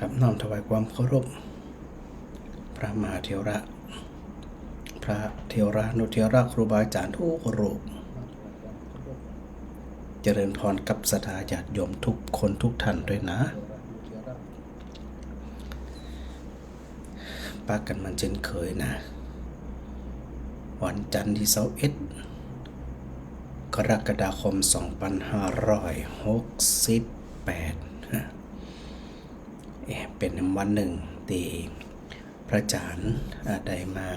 บน้อมถวายความเคารพพระมหาเถระพระเถระนุเถระครูบาอาจารย์ทุกรูปเจริญพรกับศรัทธาญาติโยมทุกคนทุกท่านด้วยนะปากันมันเช่นเคยนะวันจันทร์ที่21กรกฎาคม2568เป็นวันหนึ่งที่พระอาจารย์ได้มา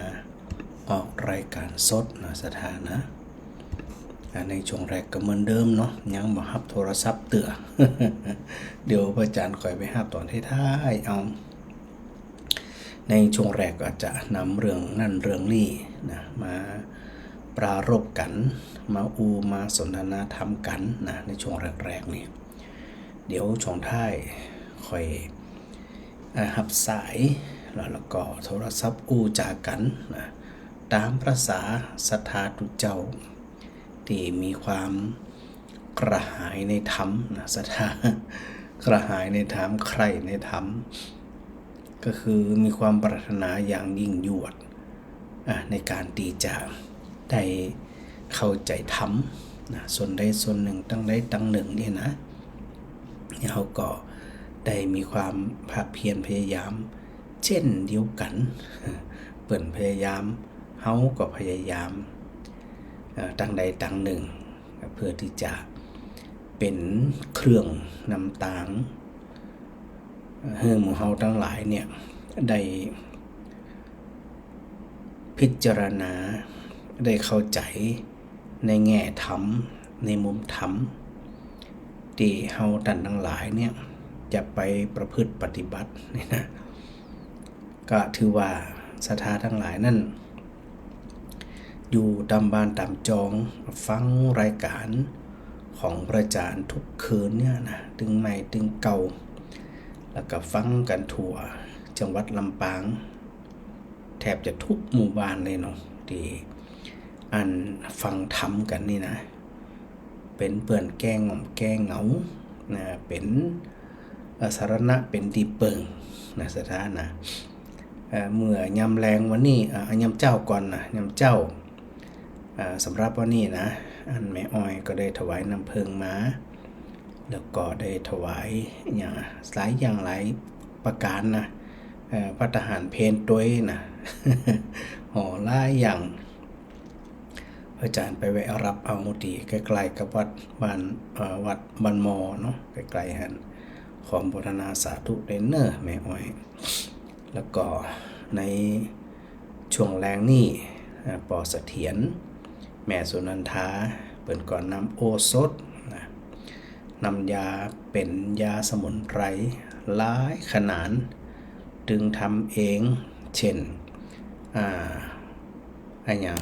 ออกรายการสดนะสถานะในช่วงแรกก็เหมือนเดิมเนาะยังบ่รับโทรศัพท์เตือ เดี๋ยวพระอาจารย์คอยไปรับตอนท้ายๆเอาในช่วงแรกก็จะนำเรื่องนั่นเรื่องนี้นะมาปรารภกันมาสนทนาธรรมกันนะในช่วงแรกๆนี่เดี๋ยวช่วงท้ายค่อยรับสายแล้วก็โทรศัพท์จากันนะตามภาษาศรัทธาทุเจ้าที่มีความกระหายในธรรมนะศรัทธากระหายในธรรมใคร่ในธรรมก็คือมีความปรารถนาอย่างยิ่งยวดในการที่จะได้เข้าใจธรรมนะส่วนใดส่วนหนึ่งตั้งใดตั้งหนึ่งเนี่ยนะเขาก็ได้มีความภาคเพียรพยายามเช่นเดียวกันเปิ่นพยายามเฮาก็พยายามตั้งใดตั้งหนึ่งเพื่อที่จะเป็นเครื่องนำทางให้หมู่เฮาทั้งหลายเนี่ยได้พิจารณาได้เข้าใจในแง่ธรรมในมุมธรรมที่เฮาท่านทั้งหลายเนี่ยจะไปประพฤติปฏิบัตินี่นะก็ถือว่าศรัทธาทั้งหลายนั่นอยู่ตามบ้านตามจองฟังรายการของพระอาจารย์ทุกคืนเนี่ยนะตึงใหม่ตึงเก่าแล้วก็ฟังกันทั่วจังหวัดลำปางแทบจะทุกหมู่บ้านเลยเนาะที่อันฟังธรรมกันนี่นะเป็นเปื่อนแก้งหม่อมแก้งเหงานะเป็นสารณะเป็นดีเปิงนะสถานะเมื่อยำแรงวันนี้ยำเจ้าก่อนนะยำเจ้าสำหรับวันนี้นะอันแม่อ้อยก็ได้ถวายน้ำเพิงมาแล้วก็ได้ถวายอย่างหลายอย่างหลายประการนะพระทหารเพนตัวนะ ห่อหลายอย่างอาจารย์ไปแวะรับเอาตีใกล้ๆกับวัดบ้านมอเนาะใกล้ๆหันขอบูรณาสาธุเดนเนอร์แม่อ้อยแล้วก็ในช่วงแรงนี่ปอเสถียรแม่สุนันทาเปิดก่อนนำโอสถนำยาเป็นยาสมุนไพรหลายขนาดจึงทำเองเช่นอย่าง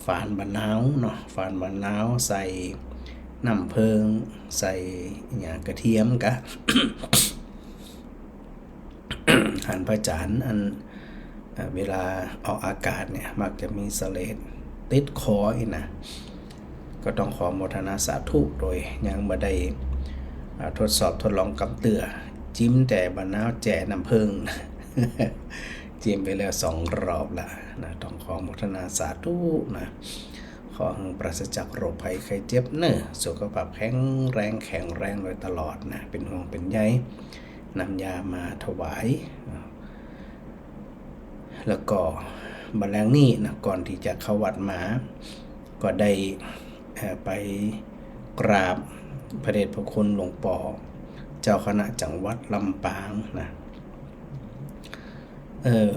ฝานบะนาวเนาะฝานบะนาวใส่น้ำเพิงใส่อย่างกระเทียมกะ หันพระจานอันเวลาออกอากาศเนี่ยมักจะมีเสลดติดคออีกนะก็ต้องขอโมทนาสาธุโดยยังบ่ได้ทดสอบทดลองกับเตือจิ้มแต่บะนาวแจ่น้ำเพิง จิ้มไปแล้ว2 รอบละนะต้องขอโมทนาสาธุนะขอให้ปราศจากโรคภัยไข้เจ็บเนอะสุขภาพแข็งแรงโดยตลอดนะเป็นห่วงเป็นใยนำยามาถวายแล้วก็บัดแลงนี้นะก่อนที่จะเข้าวัดมาก็ได้ไปกราบพระเดชพระคุณหลวงปู่เจ้าคณะจังหวัดลำปางนะ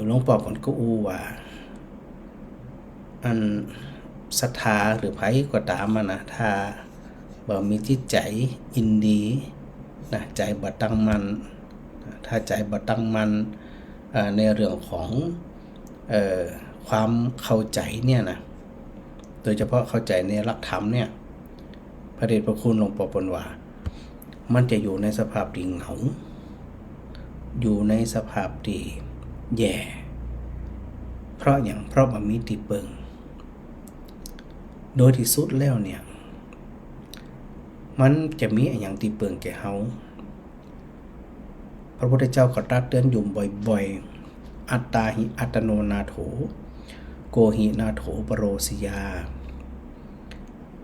หลวงปู่ก็ว่าอันศรัทธาหรือไผก็ตามนะถ้าบ่มีจิตใจอินดีนะใจบ่ตั้งมั่นถ้าใจบ่ตั้งมั่นในเรื่องของความเข้าใจเนี่ยนะโดยเฉพาะเข้าใจในหลักธรรมเนี่ยพระเดชพระคุณหลวงปู่ปนว่ามันจะอยู่ในสภาพที่เหงาอยู่ในสภาพที่แย่เพราะมันมีที่เปิงโดยที่สุดแล้วเนี่ยมันจะมีอย่างที่เปิงแก่เฮาพ ระพุทธเจ้าก็ตรัสเตือนอยู่บ่อยๆอัตตาหิอัตโนนาโถโกหินาโถปโรสิยา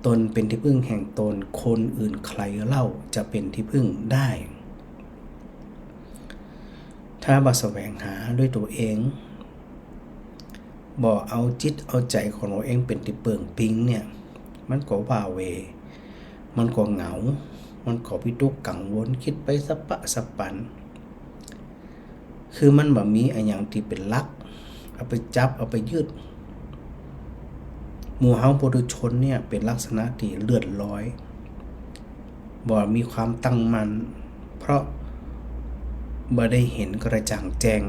ตนเป็นที่พึ่งแห่งตนคนอื่นใครเล่าจะเป็นที่พึ่งได้ถ้าบ่แสวงหาด้วยตัวเองบ่เอาจิตเอาใจของเราเองเป็นที่เปิ่งปิงเนี่ยมันก็ว้าเวมันก็เหงามันก็วิตกกังวลคิดไปสับปะสับปันคือมันบ่มีอะไรอย่างที่เป็นหลักเอาไปจับเอาไปยึดหมู่เฮาปุถุชนเนี่ยเป็นลักษณะที่เลื่อนลอยบ่มีความตั้งมั่นเพราะบ่ได้เห็นกระจ่างแจ้ง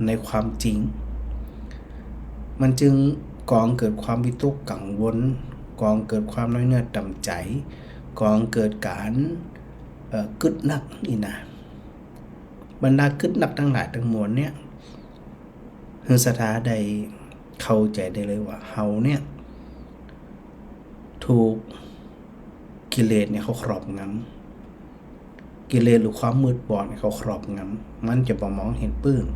ในความจริงมันจึงก่อเกิดความวิตกกังวลก่อเกิดความน้อยเนื้อต่ำใจก่อเกิดการกึดนักนี่นะบรรดากึดนักทั้งหลายทั้งมวลเนี่ยคือสถาใดเข้าใจได้เลยว่าเฮาเนี่ยถูกกิเลสเนี่ยเขาครอบงำกิเลสหรือความมืดบอดเขาครอบงำมันจะบ่มองเห็นปื้น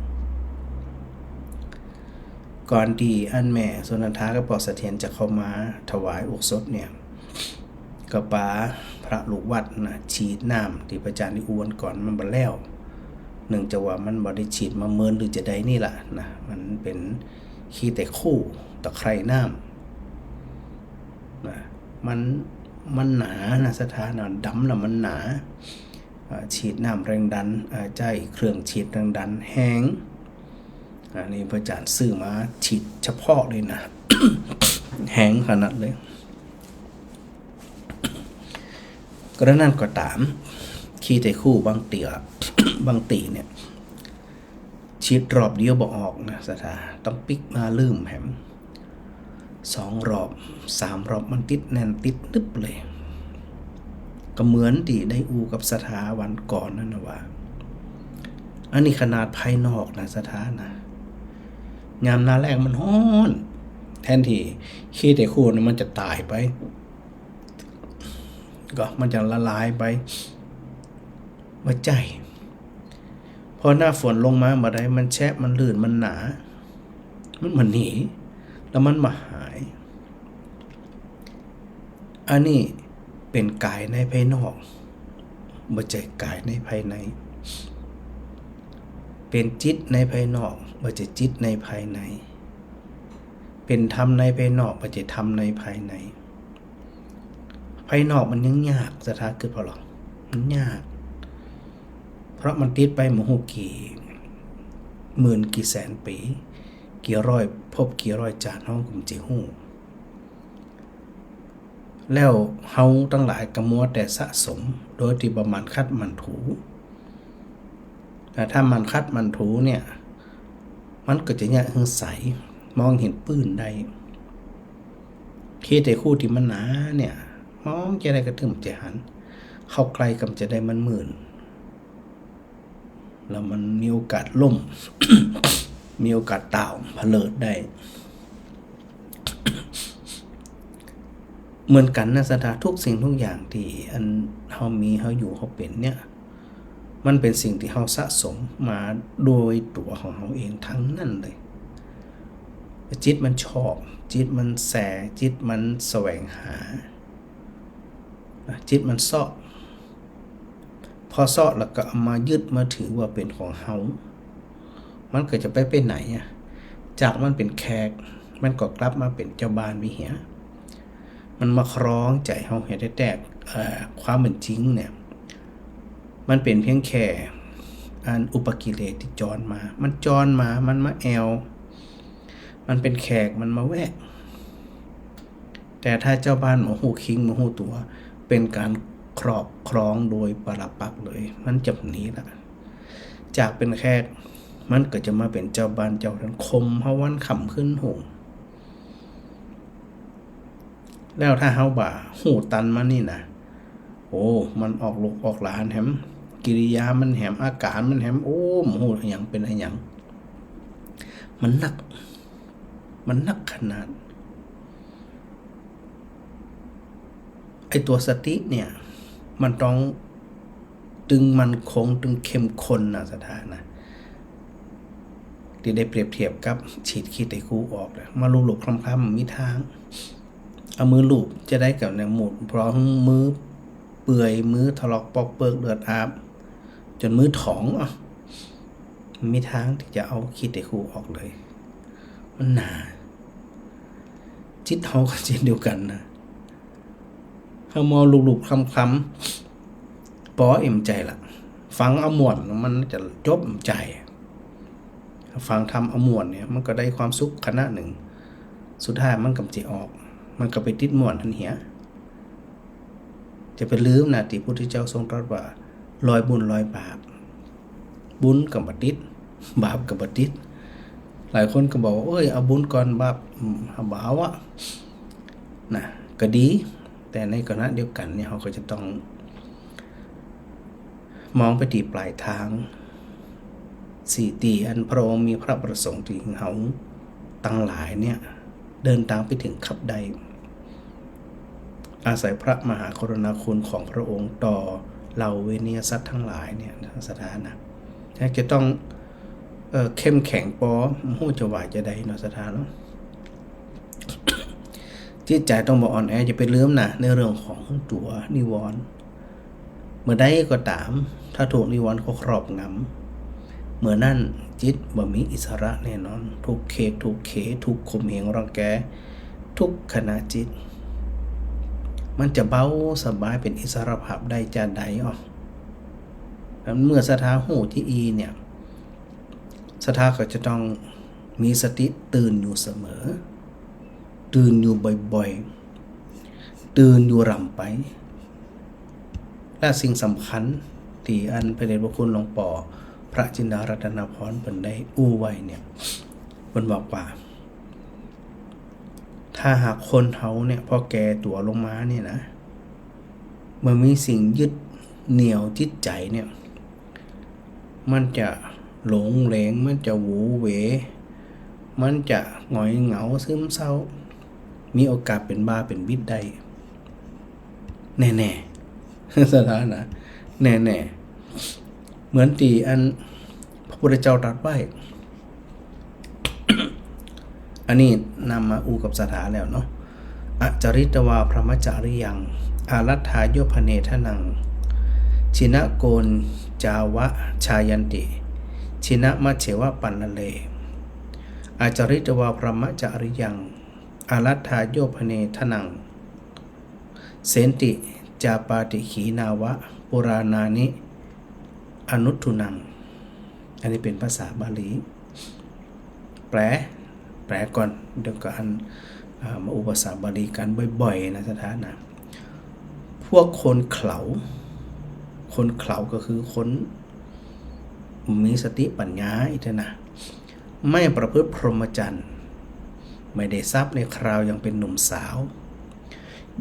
ก่อนที่อันแม่สุนันทากับปอเสถียรจะเข้ามาถวายอุกสดเนี่ยก็ป๋าพระลูกวัดนะฉีดน้ำที่พระอาจารย์ที่อวนก่อนมันบ่แล้วเนื่องจากว่ามันบ่ได้ฉีดมาเมินหรือจะใดนี่ล่ะนะมันเป็นขี้แต่คู่ตะไคร่น้ำนะมันหนานะสถานะดำแล้วมันหนาฉีดน้ำแรงดันใจเครื่องฉีดแรงดันแห้งอันนี้พระอาจารย์ซื้อมาฉีดเฉพาะเลยนะ แห้งขนาดเลยก็นั่นก็ตามขี้แต่คู่บางเตี่ย บางตีเนี่ยฉีดรอบเดียวบ่ออกนะสถาต้องปิกมาลืมแหม2 รอบ 3 รอบมันติดแน่นติดนึบเลยก็เหมือนที่ได้อูกับสถาวันก่อนนั่นนะว่าอันนี้ขนาดภายนอกนะสถานะยามหน้าแรกมันฮ้อนแทนที่ขี้แต่คู่นั้นมันจะตายไปก็มันจะละลายไปว่าใจพอหน้าฝนลงมาเมื่อใดมันแฉะมันลื่นมันหนามันหนีแล้วมันมาหายอันนี้เป็นกายในภายนอกบ่ใช่กายในภายในเป็นจิตในภายนอกบ่ใช่จิตในภายในเป็นธรรมในภายนอกบ่ใช่ธรรมในภายในภายนอกมันยังยากสถาเกิดพอหรอกมันยากเพราะมันติดไปหมู่กี่หมื่นกี่แสนปีกี่ร้อยพบกี่ร้อยจานห้องกุมจิหูแล้วเฮาทั้งหลายกมัวแต่สะสมโดยที่ประมาณคัดมันถูแต่ถ้ามันคัดมันถูเนี่ยมันก็จะเนี่ยใสมองเห็นปื้นได้คิดแต่คู่ที่มันหนาเนี่ยมองจะได้กระทึมจะหันเข้าใกล้กับจะได้มันหมื่นแล้วมันมีโอกาสล่ม มีโอกาสต่าวผลิตได้เหมือนกันนะสถาทุกสิ่งทุกอย่างที่อันเฮามีเฮาอยู่เฮาเป็นเนี่ยมันเป็นสิ่งที่เฮาสะสมมาโดยตัวของเฮาเองทั้งนั้นเลยจิตมันชอบจิตมันแสจิตมันแสวงหาจิตมันเสาะพอเสาะแล้วก็เอามายึดมาถือว่าเป็นของเฮามันก็จะไปไหนอ่ะจากมันเป็นแขกมันก็กลับมาเป็นเจ้าบ้านวิเหียมันมาคล้องใจเฮาเห็นได้แต่ความเป็นจริงเนี่ยมันเป็นเพียงแค่อันอุปกิเลสที่จรมามันจรมามันมาแอวมันเป็นแขกมันมาแวะแต่ถ้าเจ้าบ้านมาหูคิงมาหูตัวเป็นการครอบครองโดยปรปักษ์เลยมันจะหนีละจากเป็นแขกมันก็จะมาเป็นเจ้าบ้านเจ้าทันคมเฮาวันขำขึ้นหูแล้วถ้าเฮาบ่าหูตันมานี่นะโอ้มันออกลูกออกหลานแหมกิริยามันแหมอาการมันแหมโอ้มหูอย่างเป็นอะไรอย่างมันหนักขนาดไอตัวสติเนี่ยมันต้อง ตึงมันคงตึงเข้มข้นนะสถานะที่ได้เปรียบเทียบกับฉีดขี้ไตคูออกมาลูกๆคลำๆมีทางเอามือลูบจะได้กับเนี่ยหมดเพราะมือเปื่อยมือถลอกปอกเปิกเลือดอาบจนมือถองมีทางที่จะเอาขี้ไตคูออกเลยมันหนาจิตเฮาก็เช่นเดียวกันนะเฮามองลูกๆคลำๆปอเอ็มใจละฟังเอาหมวดมันจะจบใจฟังทำเอาหมวดเนี่ยมันก็ได้ความสุขขณะหนึ่งสุดท้ายมันกำจิออกมันก็ไปติดหมวดทันเหียจะไปลืมนะที่พระพุทธเจ้าทรงตรัสว่าลอยบุญลอยบาปบุญกับบัติดบาปกับบัติดหลายคนก็บอกว่าเอาบุญก่อนบาปบาปวะนะก็ดีแต่ในขณะเดียวกันเนี่ยเราก็จะต้องมองไปที่ปลายทางสี่ตีอันพระองค์มีพระประสงค์ที่เขาตั้งหลายเนี่ยเดินทางไปถึงขับใดอาศัยพระมหากรุณาคุณของพระองค์ต่อเหล่าเวเนียสัตว์ทั้งหลายเนี่ยสถานะจะต้องเข้มแข็งปอหู้จะไหวจะได้เนาะสถานะจิตใจต้องบอกอ่อนแอจะไปลืมนะในเรื่องของตัวนิวรณ์เมื่อใดก็ตามถ้าถูกนิวรณ์เขาครอบงำเมื่อนั่นจิตบ่มีอิสระแน่นอนทุกเขตทุกเขทุกข่มเหงรังแกทุกขณะจิตมันจะเบาสบายเป็นอิสระภาพได้จะใดเมื่อสถาหูที่อีเนี่ยสถาก็จะต้องมีสติตื่นอยู่เสมอตื่นอยู่บ่อยๆตื่นอยู่รำไปและสิ่งสำคัญที่อันพระเดชพระคุณหลวงปู่พระจินดารัตนพรเป็นได้อู้ไว้เนี่ยเป็นบอกว่าถ้าหากคนเขาเนี่ยพอแก่ตัวลงมาเนี่ยนะเมื่อมีสิ่งยึดเหนี่ยวจิตใจเนี่ยมันจะหลงเหลงมันจะหวูเหวมันจะหงอยเหงาซึมเศร้ามีโอกาสเป็นบ้าเป็นบิดได้แน่ๆสถานะแน่ๆเหมือนที่อันพระพุทธเจ้าตรัสไว้ อันนี้นำมาอูกับสถาแล้วเนาะอจริตวาพรหมจาริยังอารัฐายโยพเนทนังชินะโกนจาวะชายันติชินะมัชเฉวะปันนเลอจริตวาพรหมจาริยังอารัฐายโยพเนทนังเสนติจาปาติขีนาวะปุรานานิอนุทุนังอันนี้เป็นภาษาบาลีแปลก่อนเดี๋ยวกันมาอุปสรรคบาลีกันบ่อยๆนะสถานะพวกคนเขลาก็คือคนมีสติปัญญาอิทนะไม่ประพฤติพรหมจรรย์ไม่ได้ทรัพย์ในคราวยังเป็นหนุ่มสาว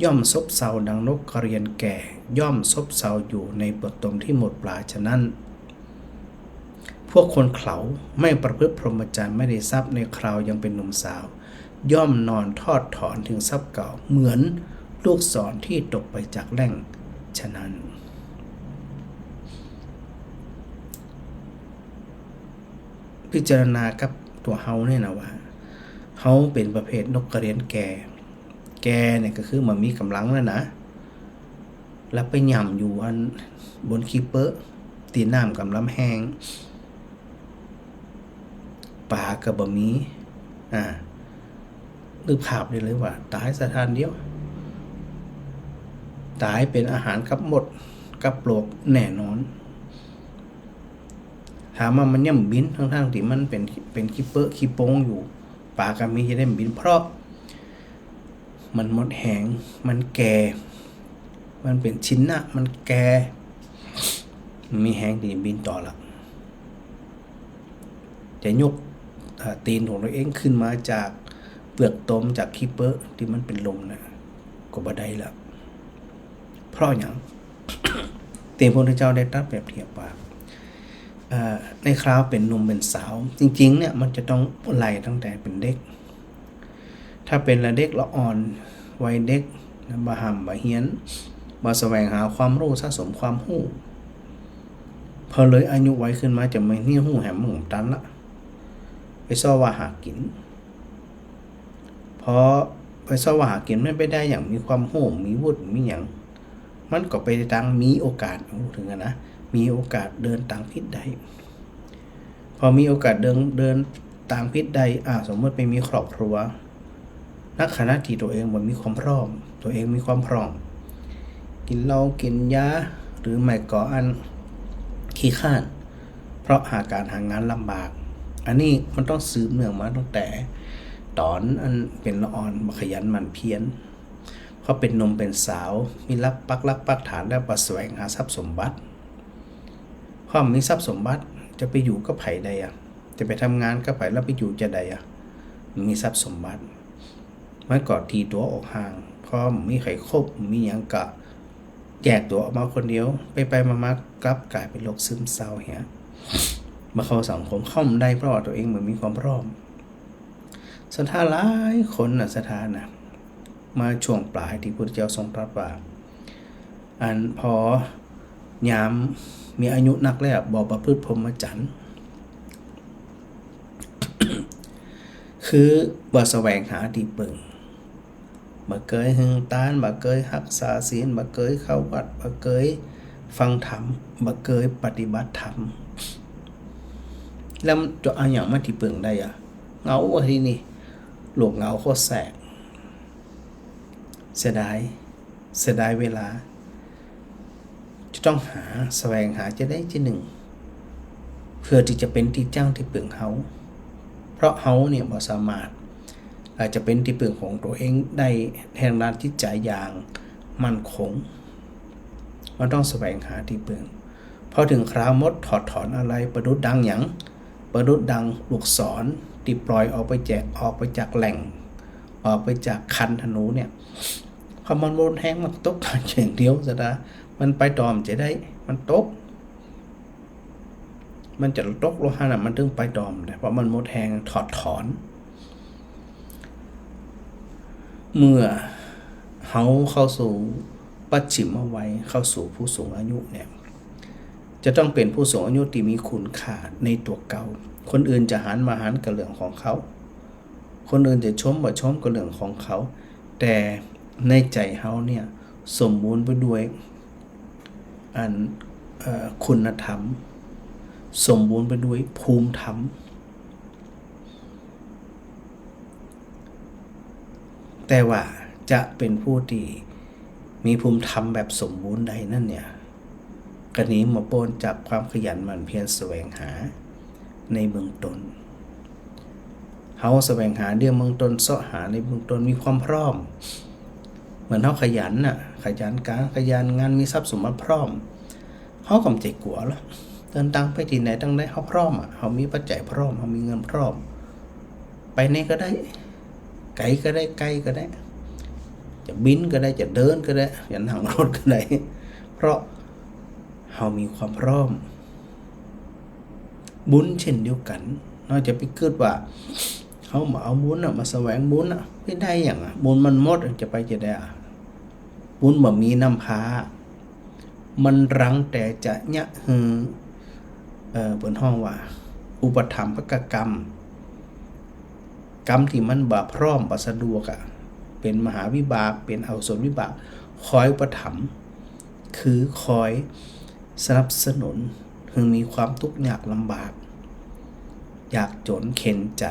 ย่อมซบเซาดังนกกระเรียนแก่ย่อมซบเซาอยู่ในบทตมที่หมดปลาฉะนั้นพวกคนเขลาไม่ประพฤติพรหมจรรย์ไม่ได้ทรัพย์ในคราวยังเป็นหนุ่มสาวย่อมนอนทอดถอนถึงทรัพย์เก่าเหมือนลูกศรที่ตกไปจากแหล่งฉะนั้นพิจารณากับตัวเฮาเนี่ยนะว่าเฮาเป็นประเภทนกกระเรียนแก่เนี่ยก็คือมันมีกำลังแล้วนะแล้วไปย่ำอยู่อันบนคีเปอร์ตีน้ำกำลังแห้งปลากับบะหมี่นึกภาพได้เลยว่าตายสถานเดียวตายเป็นอาหารกับหมดกับโลกแน่นอนถามว่ามันย่ำบินทั้งที่มันเป็นคีเปอร์คีโป้งอยู่ปลากับมีจะได้บินเพราะมันหมดแหงมันแก่มันเป็นชิ้นนะมันแก่มีแหงที่บินต่อละจะยกตีนของตัวเองขึ้นมาจากเปลือกตมจากคีเปอร์ที่มันเป็นลมนะก็บ่ได้ละเพราะอย่าง เตพระพุทธเจ้าได้ตรัสแบบเทียบว่าในคราวเป็นหนุ่มเป็นสาวจริงๆเนี่ยมันจะต้องไล่ตั้งแต่เป็นเด็กถ้าเป็นละเด็กละอ่อนวัยเด็กบ่ห่ำบ่เฮียนบ่แสวงหาความรู้สะสมความรู้ พอเลยอายุไว้ขึ้นมาจะไม่นี่หูแหมหมุมตันละไปซ่อว่าหากินเพราะไปซ่อว่าหากินไม่ได้อย่างมีความโหมมีวุฒิมีอย่างมันก็ไปทางมีโอกาสถึงนะมีโอกาสเดินต่างพิษใดพอมีโอกาสเดินต่างพิษใดสมมติไปมีครอบครัวนักขณะที่ตัวเองมันมีความพร้อมตัวเองมีความพร้อมกินเหล้ากินยาหรือไม่ก็ขี้ข้านเพราะหาการหางานลำบากอันนี้มันต้องสืบเนื่องมาตั้งแต่ตอนอันเป็นละอ่อนมาขยันหมั่นเพียรเขาเป็นหนุ่มเป็นสาวมีรักปักฐานและประแสวงหาทรัพย์สมบัติความมีทรัพย์สมบัติจะไปอยู่ก็ไผ่ใดจะไปทำงานก็ไผ่แล้วไปอยู่จะใดมีทรัพย์สมบัติไม่กอดทีตัวออกห่างเพราะมีไข่คบมีอย่างกะแยกตัวออกมาคนเดียวไปมากลับกลายเป็นโรคซึมเศร้าเหี้ยมาเข้าสังคมเข้าได้เพราะว่าตัวเองเหมือนมีความพร้อมสถานหลายคนสถานมาช่วงปลายที่พุทธเจ้าทรงตรัสว่าพอยามมีอายุนักแล้วบ่ประพฤติพรหมจรรย์ คือบ่แสวงหาที่พึ่งบ่เคยหึงตานบ่เคยรักษาศีลบ่เคยเข้าวัดบ่เคยฟังธรรมบ่เคยปฏิบัติธรรมแล้วจะเอาอย่างมาที่พึ่งได้เหงาที่นี่โลกเหงาโคตรแสกเสียดายเวลาจะต้องแสวงหาจะได้ที่หนึ่งเพื่อที่จะเป็นที่จ้างที่พึ่งเฮาเพราะเฮาเนี่ยบ่สามารถอาจจะเป็นที่พึ่งของตัวเองได้แห่งด้านจิตใจอย่างมั่นคงมันต้องแสวงหาที่พึ่งพอถึงคราวมดถอดถอนอะไรประดุดดังหยังประดุดดังลูกศรที่ปล่อยออกไปจากแหล่งออกไปจากคันธนูเนี่ยพอมันโดนแห้งมันตกอย่างเดียวซะนะมันไปตอมจะได้มันตกมันจะตกโลหะน่ะมันถึงไปตอมได้เพราะมันหมดแห้งถอดถอนเมื่อเฮาเข้าสู่ปัจฉิมวัยเข้าสู่ผู้สูงอายุเนี่ยจะต้องเป็นผู้สูงอายุที่มีคุณค่าในตัวเก่าคนอื่นจะหันมาหันกับเรื่องของเขาคนอื่นจะชมบ่ชมกับเรื่องของเขาแต่ในใจเฮาเนี่ยสมบูรณ์ไปด้วยคุณธรรมสมบูรณ์ไปด้วยภูมิธรรมแต่ว่าจะเป็นผู้ที่มีภูมิธรรมแบบสมบูรณ์ใดนั่นเนี่ยกระนี้มาปนจากความขยันหมั่นเพียรแสวงหาในเบื้องต้นเฮาแสวงหาเรื่องเบื้องต้นเสาะหาในเบื้องต้นมีความพร้อมเหมือนเฮาขยันการขยันงานมีทรัพย์สมบัติพร้อมเฮาก็ไม่ใจกลัวหรอกเดินทางไปที่ไหนตั้งได้เฮาพร้อมเฮามีปัจจัยพร้อมเฮามีเงินพร้อมไปไหนก็ได้ไกลก็ได้ใกล้ก็ได้จะบินก็ได้จะเดินก็ได้จะนั่งรถก็ได้เพราะเฮามีความพร้อมบุญเช่นเดียวกันนอกจากไปคิดว่าเฮามาเอาบุญมาแสวงบุญไม่ได้อย่างบุญมันหมดจะไปจะได้บุญบ่มีน้ำพามันรังแต่จะยะเปิ้นห้องว่าอุปถัมภกกรรมที่มันบ่พร้อมบ่สะดวกเป็นมหาวิบากเป็นอกุศลวิบากคอยอุปถัมภ์คือคอยสนับสนุนถึงมีความทุกข์ยากลำบากอยากจนเข็นใจ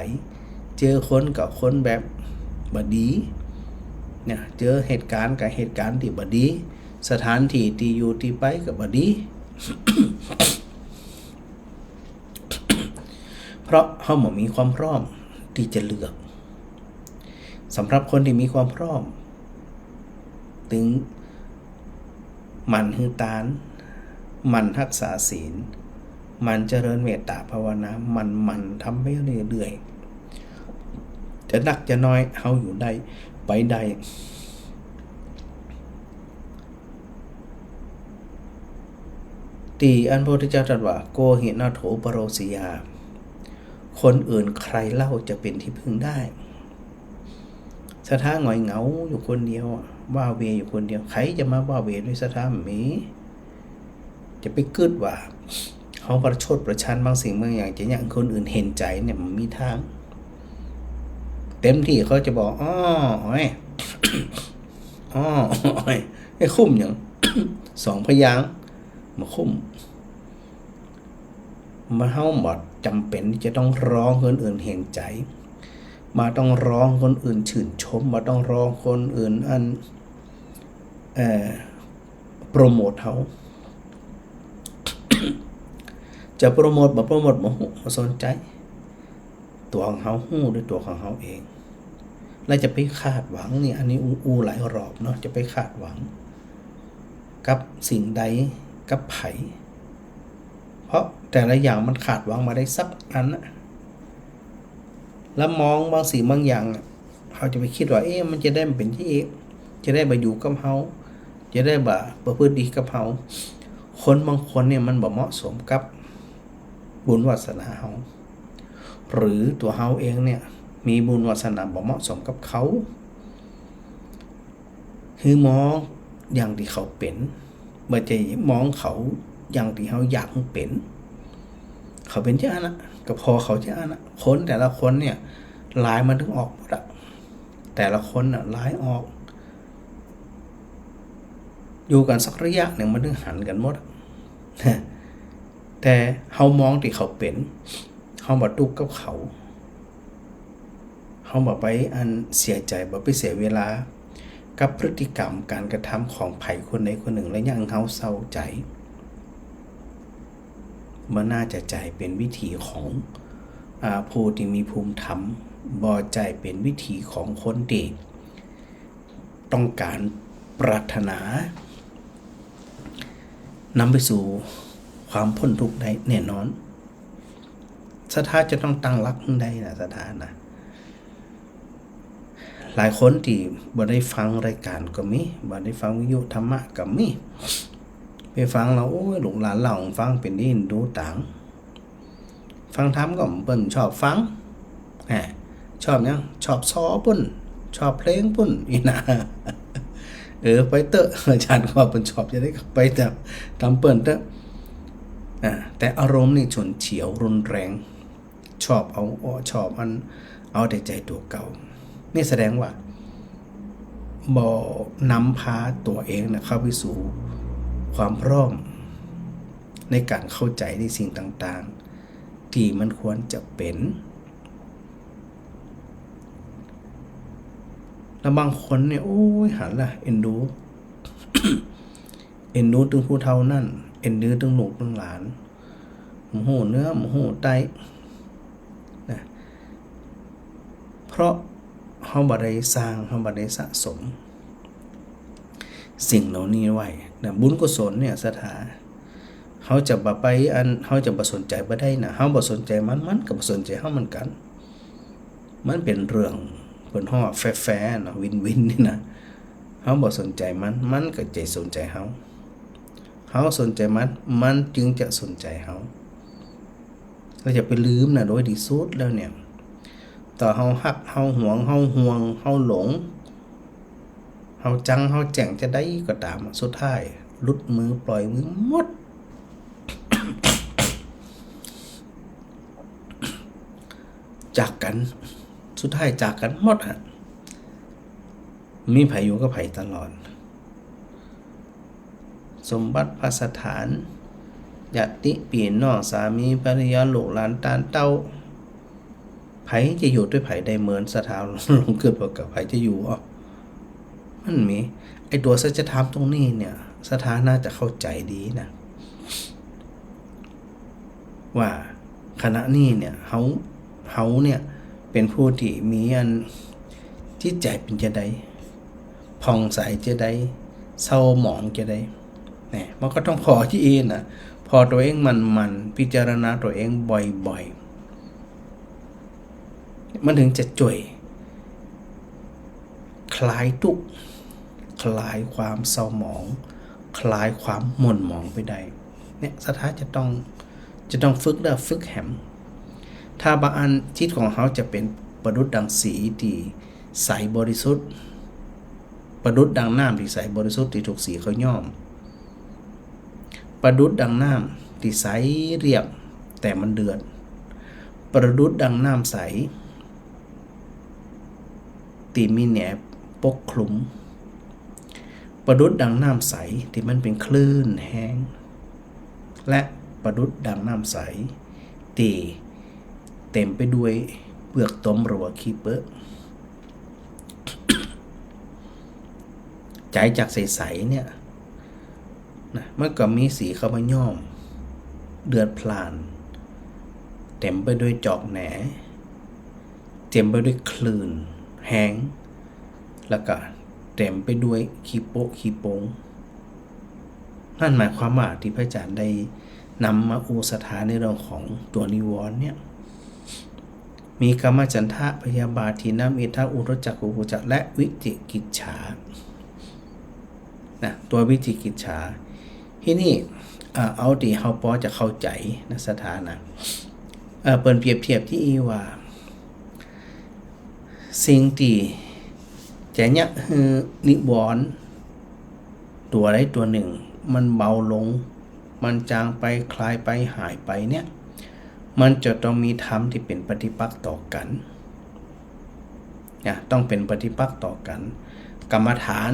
เจอคนกับคนแบบบ่ดีเนี่ยเจอเหตุการณ์กับเหตุการณ์ที่บ่ดีสถานที่ที่อยู่ที่ไปก็บ่ดี เพราะเฮาบ่มีความพร้อมที่จะเลือกสำหรับคนที่มีความพร้อมถึงมันหือตานมันรักษาศีลมันเจริญเมตตาภาวนามันทำไปเรื่อยๆจะหนักจะน้อยเฮาอยู่ได้ไปได้ตีอันพระพุทธเจ้าตรัสว่าโกหินาโถปโรสิยาคนอื่นใครเล่าจะเป็นที่พึ่งได้สถาหงอยเหงาอยู่คนเดียวว่าเวอยู่คนเดียวใครจะมาว่าเวด้วยสถามีจะไปกึดว่า เขาประชดประชันบางสิ่งบางอย่างจะอย่างคนอื่นเห็นใจเนี่ยมันมีทางเต็มที่เขาจะบอกอ้ออ้อยอ้ออ้อยไอ้คุ้มอย่าง สองพยางมาคุ้มมาเฮาหมดจำเป็นจะต้องร้องคนอื่นเห็นใจมาต้องร้องคนอื่นชื่นชมมาต้องร้องคนอื่นอันโปรโมทเขา จะโปรโมทบ่โปรโมทบ่ฮู้บ่สนใจตัวของเขาฮู้ด้วยตัวของเขาเองแล้วจะไปคาดหวังนี่อันนี้อูหลายรอบเนาะจะไปคาดหวังกับสิ่งใดกับไผเพราะแต่ละอย่างมันขาดหวังมาได้สักอันนะแล้วมองบางสิ่งบางอย่างเขาจะไปคิดว่ามันจะได้เป็นที่จะได้มาอยู่กับเขาจะได้บ่ประพฤติดีกับเขาคนบางคนเนี่ยมันบ่เหมาะสมกับบุญวาสนาเขาหรือตัวเขาเองเนี่ยมีบุญวาสนาบ่เหมาะสมกับเขาคือมองอย่างที่เขาเป็นบ่ใจมองเขาอย่างที่เขาอยากเป็นเขาเป็นเจ้านะก็พอเขาเจ้านะคนแต่ละคนเนี่ยลายมันถึงออกหมดอะแต่ละคนน่ะลายออกอยู่กันสักระยะหนึ่งมันถึงหันกันหมดแต่เขามองที่เขาเป็นเขาบ่ตุกกับเขาบ่ไปอันเสียใจบ่ไปเสียเวลากับพฤติกรรมการกระทำของไผคนใดคนหนึ่งแล้วยังเขาเศร้าใจมันน่าจะใจเป็นวิธีของผู้ที่มีภูมิธรรมบ่ใจเป็นวิธีของคนที่ต้องการปรารถนานำไปสู่ความพ้นทุกข์ได้แน่นอนศรัทธาจะต้องตั้งหลักได้นะศรัทธานะหลายคนที่บ่ได้ฟังรายการก็มีบ่ได้ฟังวิทยุธรรมะก็มีไปฟังแล้วโอ้ยลูกหลานเราฟังเป็นดินดูต่างฟังธรรมก็เปิ้นชอบฟังชอบยังชอบซอปุ่นชอบเพลงปุ่นอีนะไปเตอะอาจารย์ก็เปิ้นชอบจะได้ไปแต่ตามเปิ้นเตอะแต่อารมณ์นี่ฉุนเฉียวรุนแรงชอบเอาแต่ใจตัวเก่านี่แสดงว่าบ่นำพาตัวเองนะเข้าไปสู่ความพร้อมในการเข้าใจในสิ่งต่างๆที่มันควรจะเป็นแล้วบางคนเนี่ยโอ้ยหันละเอ็นดู เอ็นดูถึงผู้เฒ่านั่นเอ็นดูถึงลูกถึงหลานโมโหเนื้อโมโหไตนะเพราะเขาบ่ได้สร้างเขาบ่ได้สะสมสิ่งเหล่านี้ไว้นะบุญกุศลเนี่ยศรัทธาเขาจะบ่ไปเขาจะบ่สนใจบ่ได้นะเขาบ่สนใจมันก็บ่สนใจเขาเหมือนกันมันเป็นเรื่องเพิ่นฮ้อแฟร์ๆเนาะวินนี่นะเขาบ่สนใจมันก็ใจสนใจเขาสนใจมันจึงจะสนใจเขาจะไปลืมนะโดยที่สุดแล้วเนี่ยต่อเฮาฮักเฮาหวงเฮาห่วงเฮาหลงเฮาจังเฮาแจ่งจะได้ก็ตามสุดท้ายหลุดมือปล่อยมือหมด จากกันสุดท้ายจากกันหมดฮะมีไผอยู่กับไผตลอดสมบัติภัสถานญาติพี่น้องสามีภรรยาลูกหลานตานเต้าไผจะอยู่ด้วยไผได้เหมือนสถานลงเกิดกับไผจะอยู่มันมีไอตัวสัจธรรมตรงนี้เนี่ยสถานะจะเข้าใจดีนะว่าขณะนี้เนี่ยเฮาเนี่ยเป็นผู้ที่มีอันจิตใจเป็นจะได้ผ่องใสจะได้เศร้าหมองจะได้เนี่ยมันก็ต้องพอที่เองนะพอตัวเองมันพิจารณาตัวเองบ่อยๆมันถึงจะจ่วยคลายทุกข์คลายความเศร้าหมองคลายความหม่นหมองไปได้เนี่ยสถาจะต้องฝึกและฝึกแหมถ้าบางอันจิตของเขาจะเป็นประดุจดังสีที่ใสบริสุทธิ์ประดุจดังน้ำที่ใสบริสุทธิ์ที่ถูกสีเขาย้อมประดุจดังน้ำ ที่ใสเรียบแต่มันเดือดประดุจดังน้ำใสที่มีแหนบปกคลุมประดุจดังน้ำใสที่มันเป็นคลื่นแห้งและประดุจดังน้ำใสที่เต็มไปด้วยเปลือกตมหรือว่าขี้เปอะใจจากใสๆเนี่ยนะมันก็มีสีเข้ามาย่อมเดือดพล่านเต็มไปด้วยจอกแหนเต็มไปด้วยคลื่นแห้งแล้วก็เต็มไปด้วยขี้โป๊ะขี้โปงนั่นหมายความว่าที่พระอาจารย์ได้นำมาอุสถานในเรื่องของตัวนิวรณ์เนี่ยมีกามฉันทะพยาบาทีนมิทะอุทจักกุกุจักและวิจิกิจฉานะตัววิจิกิจฉาที่นี่เอาที่เฮาพอจะเข้าใจนะสถานะเปิ้นเปรียบเทียบที่อีว่าสิ่งที่จะเนี่ยคือนิวรณ์ตัวใดตัวหนึ่งมันเบาลงมันจางไปคลายไปหายไปเนี่ยมันจะต้องมีธรรมที่เป็นปฏิปักษ์ต่อกันนะต้องเป็นปฏิปักษ์ต่อกันกรรมฐาน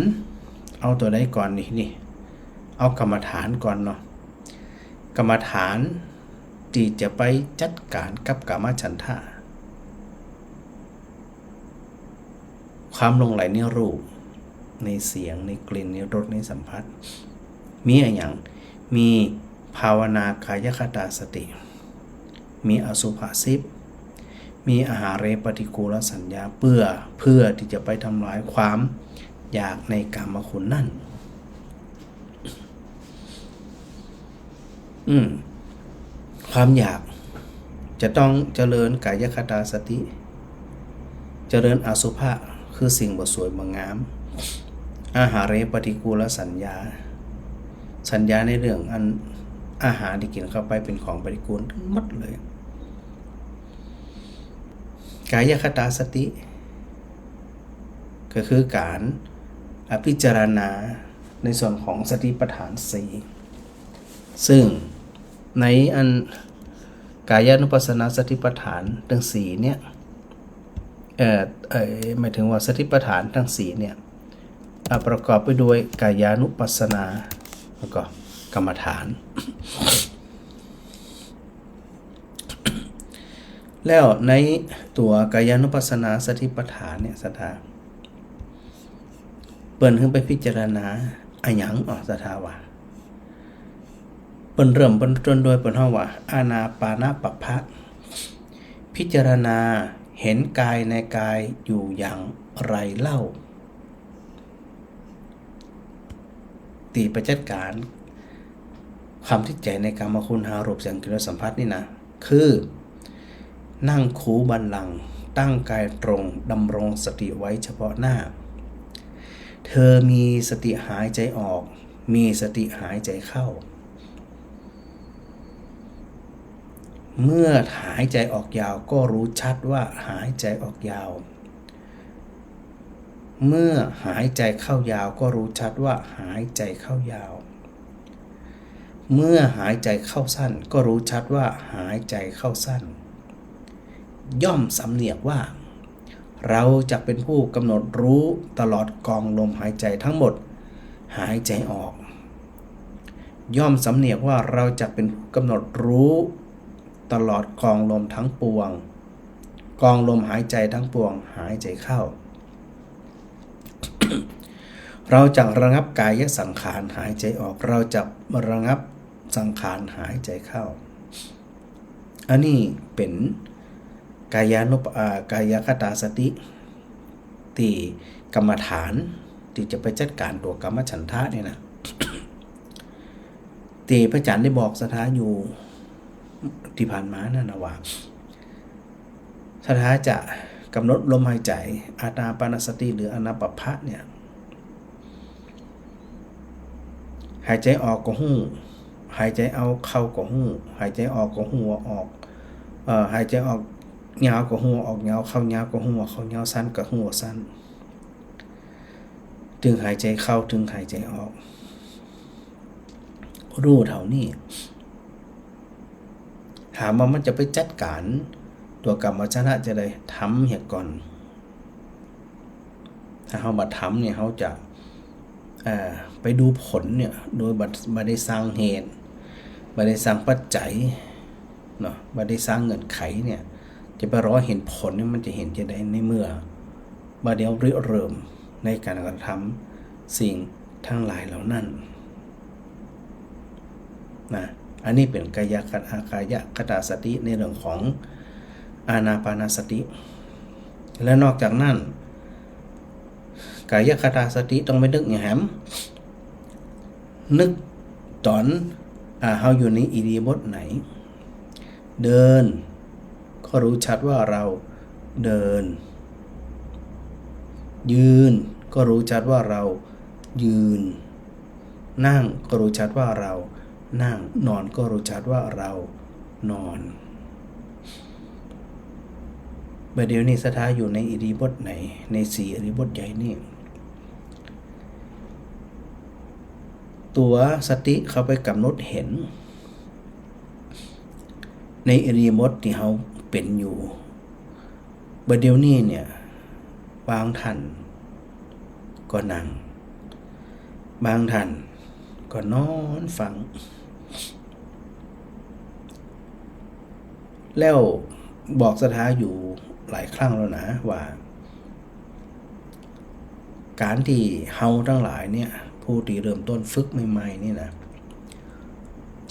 เอาตัวใดก่อนนี่เอากรรมฐานก่อนเนาะกรรมฐานที่จะไปจัดการกับกามฉันทะความหลงไหลในรูปในเสียงในกลิ่นในรสในสัมผัสมีอะไรอย่างมีภาวนากายคตาสติมีอสุภะสิบมีอาหารเรปฏิกูลสัญญาเพื่อที่จะไปทำลายความอยากในกามคุณนั่นความอยากจะต้องเจริญกายคตาสติเจริญอสุภะคือสิ่งบ่สวยบ่งามอาหารเรปฏิกูลสัญญาในเรื่องอันอาหารที่กินเข้าไปเป็นของปฏิกูลทั้งหมดเลยกายคตาสติก็คือการพิจารณาในส่วนของสติปัฏฐาน4ซึ่งในอันกายานุปัสสนาสติปัฏฐานทั้ง4เนี่ยหมายถึงว่าสติปัฏฐานทั้ง4เนี่ยประกอบไปด้วยกายานุปัสสนาแล้วก็กรรมฐาน แล้วในตัวกายานุปัสสนาสติปัฏฐานเนี่ยสถาเปิ้นขึ้นไปพิจารณาอะหยังสถาว่าเปิ้นเริ่มต้นโดยเปิ้นเฮาว่าอานาปานะปัปพะพิจารณาเห็นกายในกายอยู่อย่างไรเล่าตีไปจัดการความที่ใจในกามคุณหารูปเสียงกลิ่นรสสัมผัสนี่นะคือนั่งคูบัลลังก์ตั้งกายตรงดำรงสติไว้เฉพาะหน้าเธอมีสติหายใจออกมีสติหายใจเข้าเมื่อหายใจออกยาวก็รู้ชัดว่าหายใจออกยาวเมื่อหายใจเข้ายาวก็รู้ชัดว่าหายใจเข้ายาวเมื่อหายใจเข้าสั้นก็รู้ชัดว่าหายใจเข้าสั้นย่อมสำเนียกว่าเราจะเป็นผู้กำหนดรู้ตลอดกองลมหายใจทั้งหมดหายใจออกย่อมสำเนียกว่าเราจะเป็นผู้กำหนดรู้ตลอดกองลมทั้งปวงกองลมหายใจทั้งปวงหายใจเข้า เราจะระงับกายสังขารหายใจออกเราจะระงับสังขารหายใจเข้าอันนี้เป็นกายคตาสติที่กรรมฐานที่จะไปจัดการตัวกรรมฉันทะเนี่ยนะที่พระอาจารย์ได้บอกสถาอยู่ที่ผ่านมานั่นนะว่าสถาจะกำหนดลมหายใจอานาปานสติหรืออานาปพะเนี่ยหายใจออกก็หู้หายใจเอาเข้าก็หู้หายใจออกก็หู้ออกหายใจออกยาวก็หู้ออกยาวเข้ายาวก็หู้เข้ายาวสั้นก็หู้สั้นถึงหายใจเข้าถึงหายใจออกรู้เท่านี้ ถามว่ามันจะไปจัดการตัวกรรมชนะจะได้ทำเหตุก่อนถ้าเขาบัดทำเนี่ยเขาจะไปดูผลเนี่ยโดยบัดได้สร้างเหตุบัดได้สร้างปัจจัยเนาะบัดได้สร้างเงื่อนไขเนี่ยจะไปรอเห็นผลเนี่ยมันจะเห็นจะได้ในเมื่อบัดเดียวเริ่มในการกระทำสิ่งทั้งหลายเหล่านั้นนะอันนี้เป็นกายคตาสติในเรื่องของอานาปานสติและนอกจากนั้นกายคตาสติต้องไม่นึกอย่างแหมนึกตอนเฮาอยู่ในอิริยาบถไหนเดินก็รู้ชัดว่าเราเดินยืนก็รู้ชัดว่าเรายืนนั่งก็รู้ชัดว่าเรานั่งนอนก็รู้ชัดว่าเรานอนเดี๋ยวนี้สถาอยู่ในอิริยาบถไหนใน4อิริยาบถใหญ่นี่ตัวสติเขาไปกำหนดเห็นในอิริยาบถที่เขาเป็นอยู่เดี๋ยวนี้เนี่ยวางท่านก็นั่งบางท่านก็นอนฟังแล้วบอกสถาอยู่หลายครั้งแล้วนะว่าการที่เฮาทั้งหลายเนี่ยผู้ที่เริ่มต้นฝึกใหม่ๆนี่นะ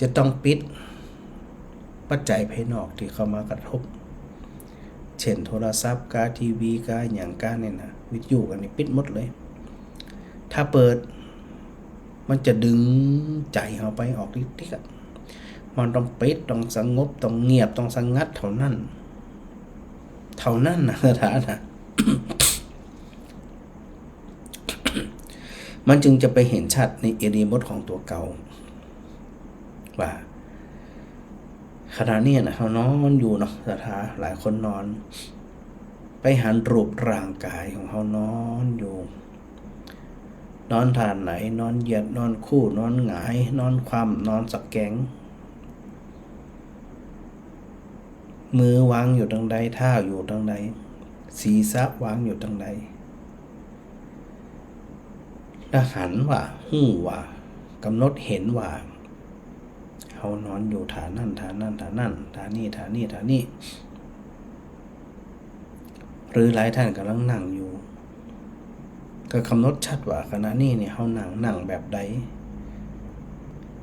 จะต้องปิดปัจจัยภายนอกที่เข้ามากระทบเช่นโทรศัพท์การทีวีการอย่างการเนี่ยนะวิทยุกันนี่ปิดหมดเลยถ้าเปิดมันจะดึงใจเฮาไปออกทิศมันต้องปิดต้องสงบต้องเงียบต้องสงัดเท่านั้นนะสถานะ มันจึงจะไปเห็นชัดในอิริยาบถของตัวเก่าว่าขณะนี้นะเขานอนอยู่เนาะสถาหลายคนนอนไปหันรูปร่างกายของเขานอนอยู่นอนท่าไหนนอนเหยียดนอนคู่นอนหงายนอนคว่ำนอนสักแกงมือวางอยู่ตรงใดเท้าอยู่ตรงใดศีรษะวางอยู่ตรงใดแล้วหันว่าหู้ว่ากำหนดเห็นว่าเขานอนอยู่ฐานนั่นฐานนั่นฐานนั่นฐานนี้ฐานนี้ฐานนี้หรือหลายท่านกำลังนั่งอยู่ก็กำหนดชัดว่าขณะนี้เนี่ยเขานั่งแบบใด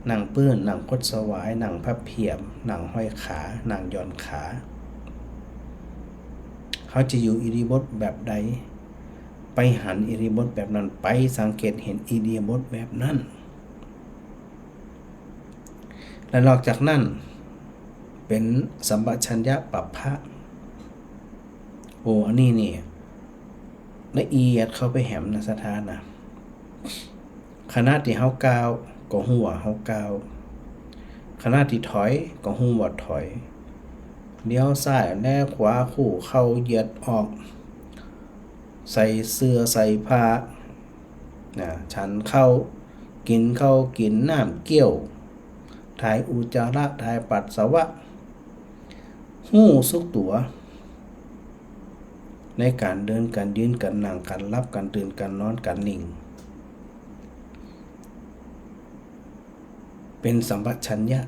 นั่งเปื้อนนั่งคดสวายนั่งพับเพียบนั่งห้อยขานั่งย่อนขาเขาจะอยู่อิริยาบถแบบใดไปหันอิริยาบถแบบนั้นไปสังเกตเห็นอิริยาบถแบบนั้นและนอกจากนั้นเป็นสัมปชัญญะปัปพะอันนี้นี่ละเอียดเข้าไปแหมนะสถานะขณะที่เฮาก้าวก็ฮู้ว่าเฮาก้าวขณะที่ถอยก็ฮู้ว่าถอยเลี้ยวซ้ายแลขวาคู่เข้าเหยียดออกใส่เสื้อใส่ผ้าฉันเข้ากินน้ำเกี้ยวถ่ายอุจจาระถ่ายปัสสาวะหู้สุกตัวในการเดินการยืนการนั่งการรับการตื่นการนอนการนิ่งเป็นสัมปชัญญะ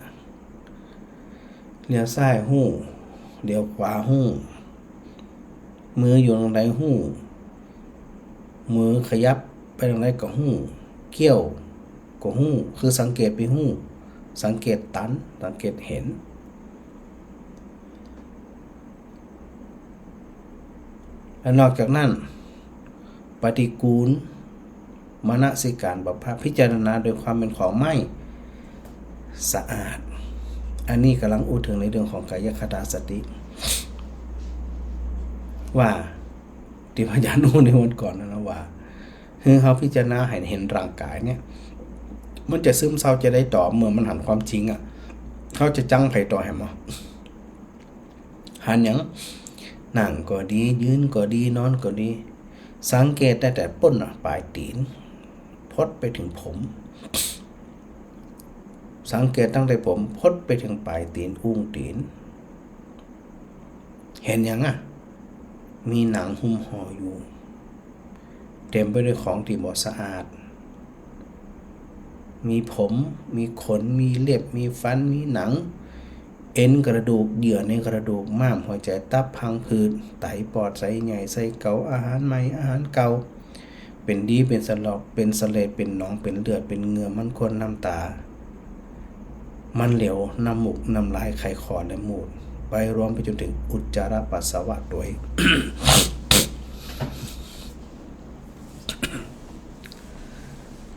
เลี้ยวซ้ายหู้เลี้ยวขวาหู้มืออยู่ตรงไหนหู้มือขยับไปตรงไหนก็หู้เกี้ยวก็หู้คือสังเกตไปหู้สังเกตตันสังเกตเห็นและนอกจากนั้นปฏิกูลมนสิการบัพพะพิจารณาโดยความเป็นของไม่สะอาดอันนี้กำลังพูดถึงในเรื่องของกายคตาสติว่าที่พญานุในวันก่อนนะว่าคือเขาพิจารณาเห็นร่างกายเนี่ยมันจะซึมเศร้าจะได้ต่อเมื่อมันหันความจริงเขาจะจังไผต่อแหมหันอย่างนั่งก็ดียืนก็ดีนอนก็ดีสังเกตได้แต่ป้นปลายตีนพดไปถึงผมสังเกตตั้งแต่ผมพดไปถึงปลายตีนอุ้งตีน เห็นยังมีหนังหุ้มห่ออยู่เต็มไปด้วยของที่บ่สะอาดมีผมมีขนมีเล็บมีฟันมีหนังเอ็นกระดูกเยื่อในกระดูกม้ามหัวใจตับพังผืดไตปอดไส้ใหญ่ไส้เก่าอาหารใหม่อาหารเก่าเป็นดีเป็นสลอกเป็นสเลดเป็นหนองเป็นเลือดเป็นเหงื่อมันข้นน้ำตามันเหลวน้ำมูกน้ำลายไขคอและมูดไปรวมไปจนถึงอุจจาระปัสสาวะด้วย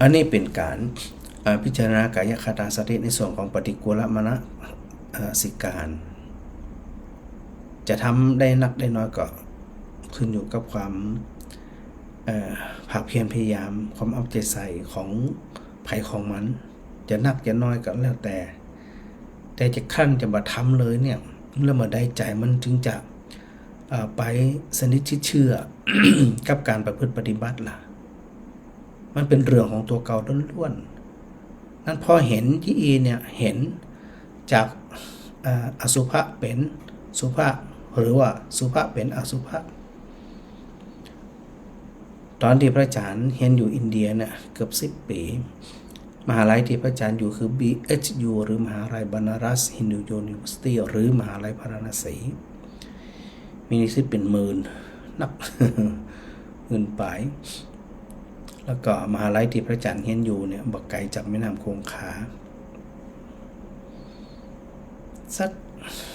อันนี้เป็นการพิจารณากายคตาสติในส่วนของปฏิกูลมนสิการ จะทำได้นักได้น้อยก็ขึ้นอยู่กับความภาคเพียรพยายามความเอาใจใส่ของไผของมันจะนักจะน้อยก็แล้วแต่จะขั้นจะมาทำเลยเนี่ยแล้วมาได้ใจมันจึงจะไปสนิทชิดเชื่อ กับการประพฤติปฏิบัติล่ะมันเป็นเรื่องของตัวเก่าล้วนๆนั้นพอเห็นที่เนี่ยเห็นจากอสุภะเป็นสุภะหรือว่าสุภะเป็นอสุภะตอนที่พระอาจารย์เห็นอยู่อินเดียเนี่ยเกือบ10 ปีมหาลัยที่พระอาจารย์อยู่คือ BHU หรือมหาลัยบานารัสฮินดูยูนิเวอร์ซิตี้หรือมหาลัยพาราณสีมีนิสิตเป็นหมื่นนับ เงินไปแล้วก็มหาลัยที่พระอาจารย์เห็นอยู่เนี่ยบักไกลจากแม่น้ำคงคาสัก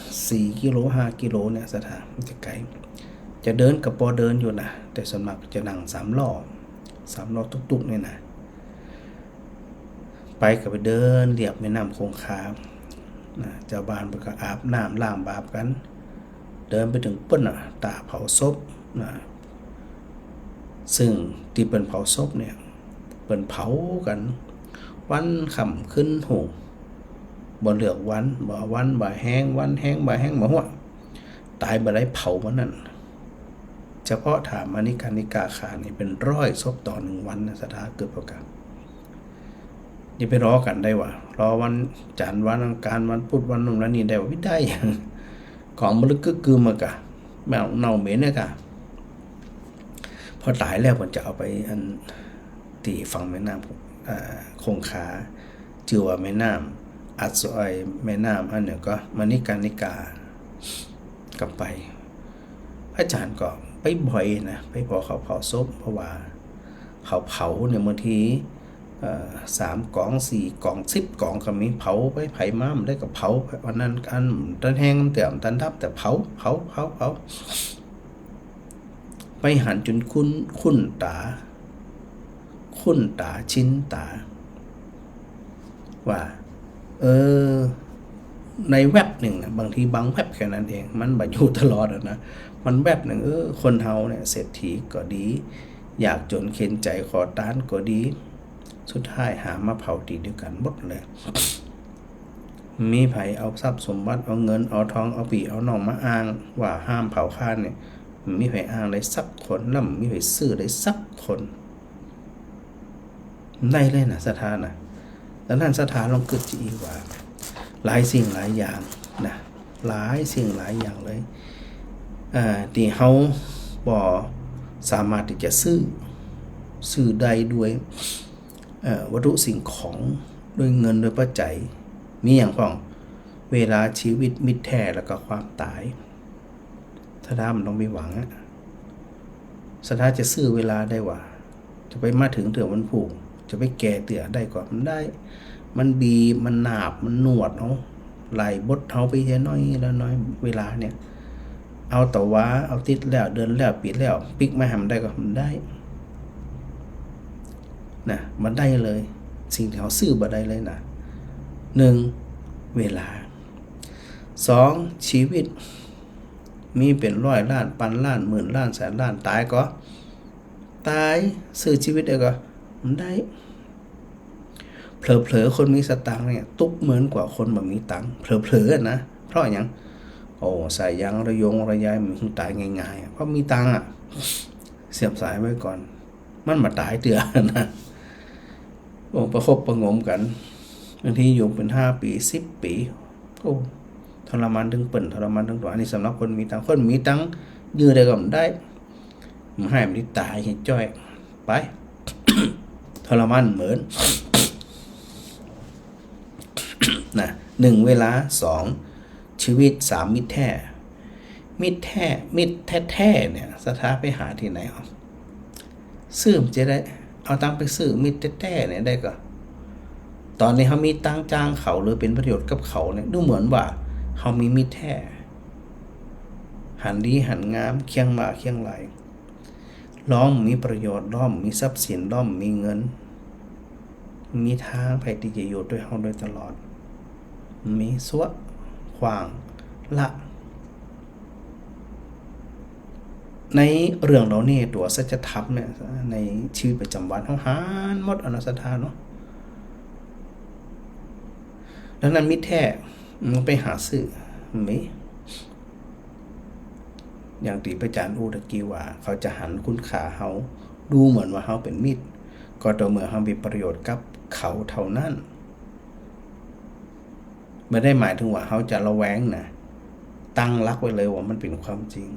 4 กิโล 5 กิโลเนี่ยสถานจะไกลจะเดินกับปอเดินอยู่นะแต่ส่วนมากจะนั่ง3 ล้อตุกๆเนี่ยนะไปกับไปเดินเรียบแม่น้ำคงคาเจ้าบ้านไปก็อาบน้ำล้างบาปกันเดินไปถึงเปิ้นตาเผาศพซึ่งที่เป็นเผาศพเนี่ยเป็นเผากันวันค่ำขึ้นหูบ่เลือกวันบ่วันบ่แห้งวันแห้งบ่แห้งบ่หัวตายบ่ได้เผามันนั่นเฉพาะถามอนิกานิกาขานี่เป็น100 ศพต่อ1 วันนะสถาเกิดประกาศนี่ไปรอกันได้วะรอวันจันทร์วันอังคารวันพุธวันนู้นวันนี้ได้ไม่ได้ของมันก็คือมากะแมวเน่าเหม็นเนี่ยกะพอตายแล้วผมจะเอาไปอันตีฝั่งแม่น้ำคงคาชื่อว่าแม่น้ำอัศอยแม่น้ำอันเนี่ยก็มณิกานิกากลับไปพระอาจารย์ก็ไปบ่อยนะไปพอเขาเผาศพเพราะว่าเขาเผาเนี่ยบางที3 กล่อง 4 กล่อง 10 กล่องก็มีเผาไปไผ่ม้ามได้ก็เผาวันนั้นกันตันแห้งเตี่ยมตันทับแต่เผาไปหันจนคุ้นตาชินตาว่าในแวบหนึ่งบางทีบางแวบแค่นั้นเองมันบ่อยู่ตลอดนะมันแวบหนึ่งคนเฮาเนี่ยเศรษฐีก็ดีอยากจนเข็นใจขอตานก็ดีสุดท้ายหามาเผาตีด้วยกันหมดเลยมีไผเอาทรัพย์สมบัติเอาเงินเอาทองเอาปีเอาน้องมาอ้างว่าห้ามเผาข้านเนี่ยมีไผอ้างได้สักคนแล้วมีไผซื้อได้สักคนได้เลยนะสถานะแล้วนั่นสถานลองเกิดจีว่าหลายสิ่งหลายอย่างนะหลายสิ่งหลายอย่างเลยที่เฮาบ่สามารถที่จะซื้อได้ด้วยวัตถุสิ่งของด้วยเงินด้วยปัจจัยมีอย่างของเวลาชีวิตมิตรแท้แล้วก็ความตายถ้ามันต้องมีหวังสถาจะซื้อเวลาได้ว่าจะไปมาถึงเถื่อมันผูกจะไปแก่เตี่ยได้กว่ามันได้มันบีมันหนาบมันหนวดเอาไหลบดเฮาไปแค่น้อยแล้วน้อยเวลาเนี่ยเอาต่อว่าเอาติดแล้วเดินแล้วปิดแล้วปิกมาหำได้ก็มันได้นะมันได้เลยสิ่งที่เขาซื้อบ่ได้เลยนะ1เวลา2ชีวิตมีเป็น100 ล้านพันล้านหมื่นล้านแสนล้านตายก็ตายซื้อชีวิตได้ก็มันได้เผลอๆคนมีสตังค์เนี่ยตุกเหมือนกว่าคนบ่มีตังค์เผลอๆนะเพราะอย่างใส่ยางระยงระยายมันตายง่ายๆเพราะมีตังค์เสียบสายไว้ก่อนมันมาตายเตือนะประคบประงมกันบางทีอยู่เป็น5 ปี10 ปี ทรมานถึงเปิ่นทรมานถึงตัวอันนี้สำหรับคนมีตังคนมีตังยื้อได้ก็ได้มันให้มันตายให้จ้อยไป ทรมานเหมือน นะ1เวลา2ชีวิต3มิตรแท้มิตรแท้เนี่ยสถาไปหาที่ไหนเอาซื้อมันจะได้เอาตังไปซื้อมิตรแท้เนี่ยได้ก็ตอนนี้เขามีตังจ้างเขาหรือเป็นประโยชน์กับเขาเนี่ยดูเหมือนว่าเขามีมิตรแท้หันดีหันงามเคียงมาเคียงไหลล้อมมีประโยชน์ล้อมมีทรัพย์สินล้อมมีเงินมีทางไปที่จะอยู่ด้วยเขาโดยตลอดมีสวะขวางละในเรื่องเรานี่ตัวสัจธรรมเนี่ยในชีวิตประจำวันเขาหารหมดอนัสธาเนาะดังนั้นมิตรแท้มันไปหาซื้อมีอย่างที่พระอาจารย์พูดตะกี้ว่าเขาจะหันคุณค่าเขาดูเหมือนว่าเขาเป็นมิตรก็ต่อเมื่อเขามีประโยชน์กับเขาเท่านั้นไม่ได้หมายถึงว่าเขาจะระแวงนะตั้งรักไว้เลยว่ามันเป็นความจริง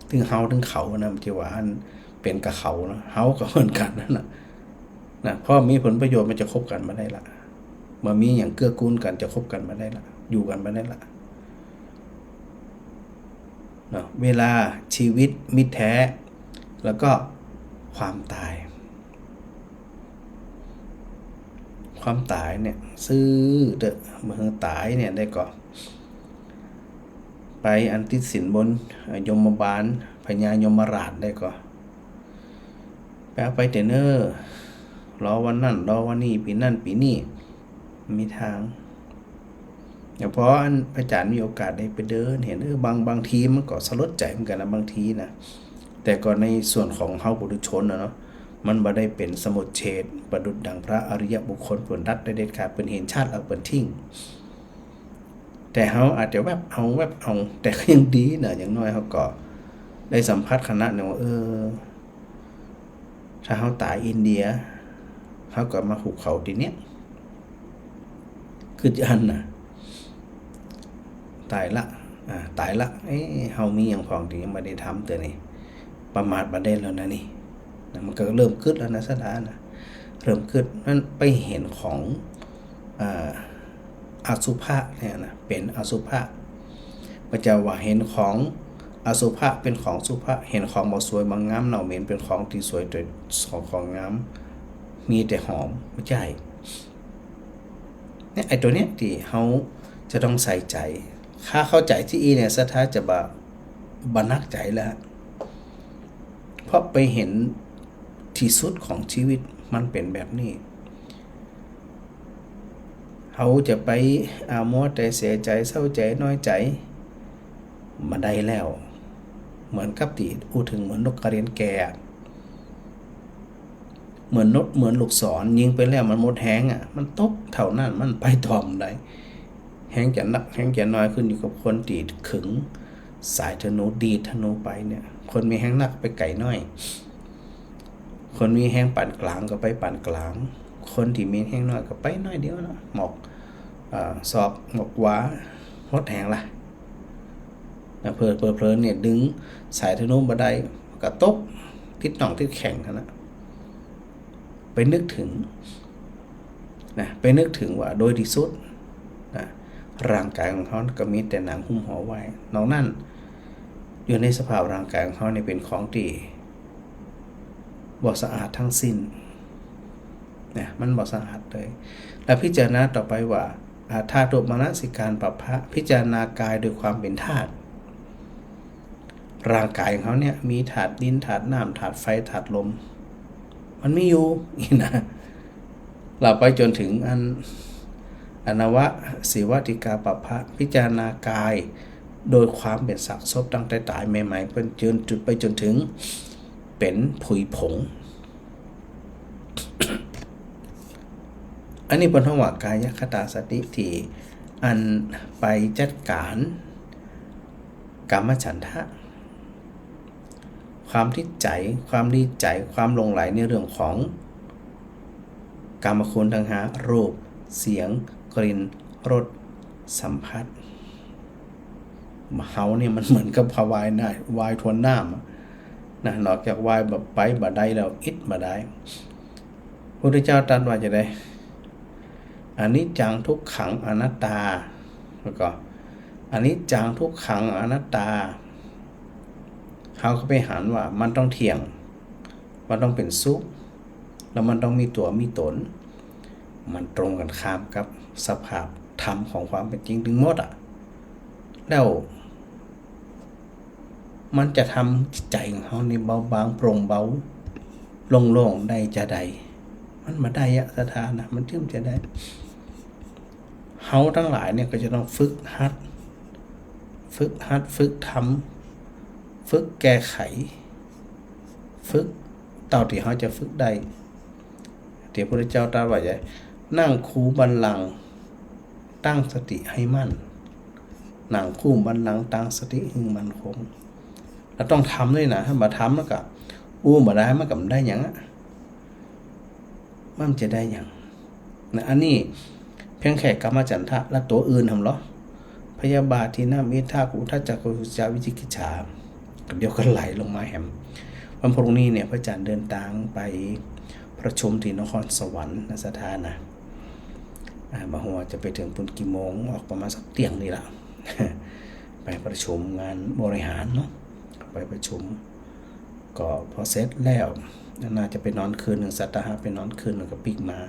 ถึงเขาถึงเขานะที่ว่าอันเป็นกับเขานะเขาก็เหมือนกันนั่นนะเพราะมีผลประโยชน์มันจะคบกันมาได้ละเมื่อมีอย่างเกื้อกูลกันจะคบกันมาได้ละอยู่กันมาได้ละเนาะเวลาชีวิตมิตรแท้แล้วก็ความตายเนี่ยซื้อเด้อเมื่อตายเนี่ยได้ก็ไปอันติดสินบนยมบาลพญายมราชได้ก็ไปแต่เนอรอวันนั้นรอวันนี้ปีนั่นปีนี้มีทางอย่างเพราะอาจารย์มีโอกาสได้ไปเดินเห็นบางทีมันก็สลดใจเหมือนกันนะบางทีนะแต่ก็ในส่วนของเฮาปุถุชนนะเนาะมันบ่ได้เป็นสมุทเฉดประดุจดังพระอริยบุคคลเพิ่นรัดได้เด็ดขาดเพิ่นเห็นชาติแล้วเพิ่นทิ้งแต่เฮาอาจจะแวบเอาแต่ก็ยังดีนะอย่างน้อยเฮาก็ได้สัมผัสคณะเนี่ยว่าถ้าเฮาตายอินเดียเฮาก็มาหุบเขาทีเนี้ยคืออันน่ะตายละเฮามีอย่างของที่ยังไม่ได้ทำตัวนี้ประมาทบ่ได้แล้วนะนี่มันก็เริ่มขึ้นแล้วนะสถานะเริ่มขึ้นนั่นไปเห็นของอสุภะเนี่ยนะเป็นอสุภะพระเจ้าว่าเห็นของอสุภะเป็นของสุภะเห็นของบ่สวยบ่งามเน่าเหม็นเป็นของที่สวยแต่ของงามมีแต่หอมไม่ใช่เนี่ยไอ้ตัวเนี้ยที่เฮาจะต้องใส่ใจค่าเข้าใจที่เนี่ยสถาจะบนักใจแล้วเพราะไปเห็นที่สุดของชีวิตมันเป็นแบบนี้เขาจะไปมัวแต่เสียใจเศร้าใจน้อยใจมาได้แล้วเหมือนกับที่พูดถึงเหมือนนกกระเรียนแก่เหมือนลูกศรยิงไปแล้วมันหมดแห้งมันตกเท่านั้นมันไปต่อมได้แห้งจะนักแห้งจะน้อยขึ้นอยู่กับคนตีดขึงสายธนูดีธนูไปเนี่ยคนมีแห้งนักไปไก่น้อยคนมีแห้งปานกลางก็ไปปานกลางคนที่มีแห้งน้อยก็ไปน้อยเดียวนะหมอกสอบหมอกว้าหดแห้งละเพลินเนี่ยดึงสายธนูบันไดกระตกทิศหน่องทิศแข็งนะไปนึกถึงว่าโดยที่สุดนะร่างกายของเขาก็มีแต่หนังหุ้มห่อไว้นอกนั้นอยู่ในสภาพร่างกายของเขาเนี่ยเป็นของที่บ่สะอาดทั้งสิ้นนะมันบ่สะอาดเลยแล้วพิจารณาต่อไปว่าธาตุมนสิการปัปภะพิจารณากายโดยความเป็นธาตุร่างกายของเขาเนี่ยมีธาตุดินธาตุน้ำธาตุไฟธาตุลมมันไม่อยู่นี่นะเราไปจนถึงอนวะศิวติกาปัปภะพิจารณากายโดยความเป็นซากศพตั้งแต่ตายใหม่ๆเป็นจุดไปจนถึงเป็นผุยผง อันนี้เป็นภาวะกายคตาสติที่อันไปจัดการกามฉันทะความที่ใจความดีใจความหลงไหลในเรื่องของกามคุณทั้ง5รูปเสียงกลิ่นรสสัมผัส เฮาเนี่ยมันเหมือนกับพาวายได้วายทวนน้ำนะนอกจากวายแบบไปบ่ได้แล้วอิดบ่ได้พระพุทธเจ้าตรัสว่าจะได้อนิจจังทุกขังอนัตตาแล้วก็อนิจจังทุกขังอนัตตาเขาก็ไปหันว่ามันต้องเที่ยงมันต้องเป็นสุขแล้วมันต้องมีตัวมีตนมันตรงกันข้ามกับสภาพธรรมของความเป็นจริงถึงหมดแล้วมันจะทำจิตใจของเขานี่เบาบางโปร่งเบาโล่งๆได้จะได้มันมาได้สถานะมันจึงจะได้เฮาทั้งหลายเนี่ยก็จะต้องฝึกหัดฝึกทำฝึกแก้ไขฝึกเต่าที่เขาจะฝึกได้เดี๋ยวพระเจ้าตรัสว่าจะนั่งคูบัลลังก์ตั้งสติให้มั่นนั่งคู่บัลลังก์ตั้งสติให้มั่นคงแล้วต้องทำด้วยนะถ้ามาทำแล้วก็มาได้มันก็ได้อย่างมันจะได้อย่างนะอันนี้เพียงแค่กรรมฉันทะและตัวอื่นทำหรอพยาบาทที่น่ามิท่ากุทัจจกุจาวิจิกิจฉาเดี๋ยวก็ไหลลงมาแหมวันพรุ่งนี้เนี่ยพระอาจารย์เดินทางไปประชุมที่นครสวรรค์นะสถานะมาหัวจะไปถึงปุ่นกี่โมงออกประมาณสักเที่ยงนี่ละ ไปประชุมงานบริหารเนาะไปประชุมก็พอเสร็จแล้วน่าจะไปนอนคืนหนึ่งสัตหะไปนอนคืนหนึ่งก็ปิกมา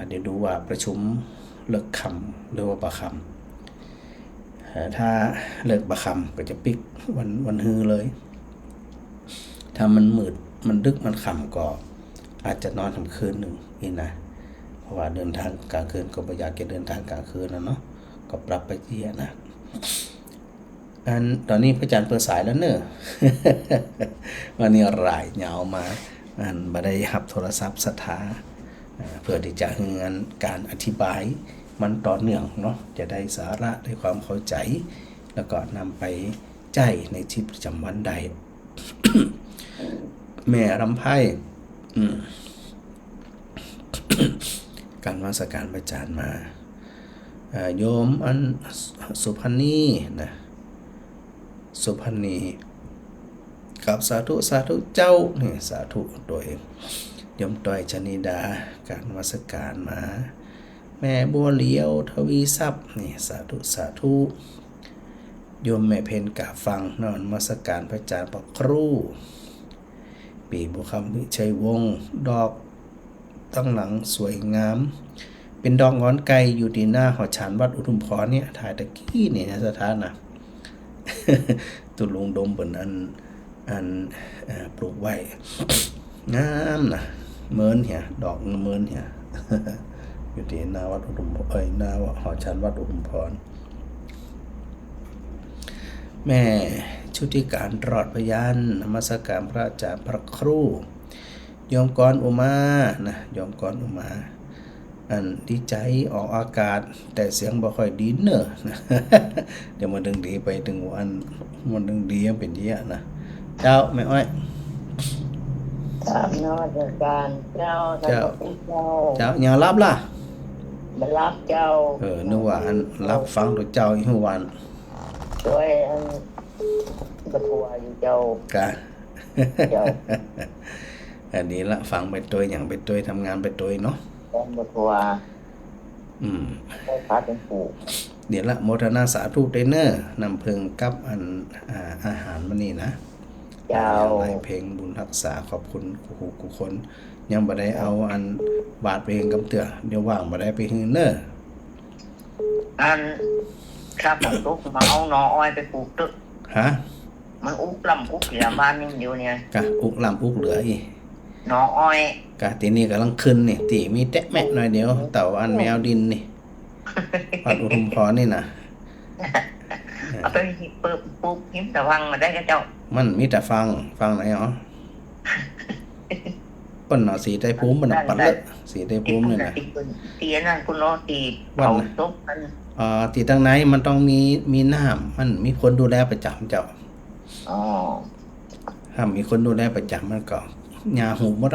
เดี๋ยวดูว่าประชุมเลิกค่ำหรือว่าประค่ำถ้าเลิกประค่ำก็จะปิกวันฮือเลยถ้ามันมืดมันดึกมันค่ำก็อาจจะนอนทั้งคืนหนึ่งนี่นะเพราะว่าเดินทางกลางคืนก็ไม่อยากจะเดินทางกลางคืนนะเนาะก็ปรับไปเที่ยนะตอนนี้พระอาจารย์เปิดสายแล้วเนอะวันนี้รายเหงามาบ่ได้รับโทรศัพท์สถาเพื่อที่จะให้งานการอธิบายมันต่อเนื่องเนาะจะได้สาระได้ความเข้าใจแล้วก็นำไปใจในชีวิตประจำวันได้ แม่รำไพ่การนมัสการพระอาจารย์มาโยมอันสุพรรณีนะสุพรรณีกับสาธุเจ้านี่สาธุโดยโยมต้อยชนิดาการนมัสการมาแม่บัวเหลียวทวีทรัพย์นี่สาธุโยมแม่เพนกะฟังนอนนมัสการพระอาจารย์ประครูปีบุคำวิชัยวงศ์ดอกตั้งหลังสวยงามเป็นดอกงอนไก่อยู่ที่หน้าหอฉันวัดอุทุมพรเนี่ยถ่ายตะกี้นี่นะสถานนะ ตุลุงดมบนอันปลูกไว้งามนะเมินเหี่ยดอกเมินเหี่ย อยู่ที่หน้าวัดอุทุมหน้าหอฉันวัดอุทุมพรแม่ชุติการรอดพยานนมัสการพระอาจารย์พระครูโยมกรอุมานะโยมกรอุมาดีใจออกอากาศแต่เสียงบ่ค่อยดีเนอะ เดี๋ยวมันดึงดีไปถึงวันมันดึงดียังเป็นเยอะนะเจ้าแม่อ้อยตามนวัตการเจ้าอย่ารับล่ะมารับเจ้านึกว่ารับฟังตัวเจ้าอีกวันช่วยกระทัวอยู่เจ้ากะอันนี้ละฟังไปตัวอย่างไปตัวทำงานไปตัวเนาะกระทัวพาเป็นปู่เดี๋ยวละโมทนาสาธุเดเนอร์นำเพลิงกับอาหารมันนี่นะเจ้าเพลงบุญรักษาขอบคุณกูคนยังบ่ได้เอาบาทเพลงกำเตือเดี๋ยวว่างบ่ได้ไปฮือเนอร์ครับผมทุกมาเอาหนออ้อยไปปลูกตึกฮะมันอุกลำอุกเหลือบ้านนี่อยู่เนี่ยกะอุกลำอุกเหลืออีหนออ้อยกะตีนี่กำลังขึ้นนี่ตีมีแตะแมะหน่อยเดียวเต่าอันแมวดินนี่วัดอุทุมพรนี่นะเอาไปปลูกหิมตะวังมาได้ก็เจ้ามันมีแต่ฟังไหนอ๋อปนเนาะสีไตภูมิมันปัดเลยสีไตภูมินี่นะตีนั่นคุณโนตีเผาทุกมันตีตั้งไหนมันต้องมีน้ำมันมีคนดูแลประจำเจ้าถ้ามีคนดูแลประจำมันก็ยาหูหมด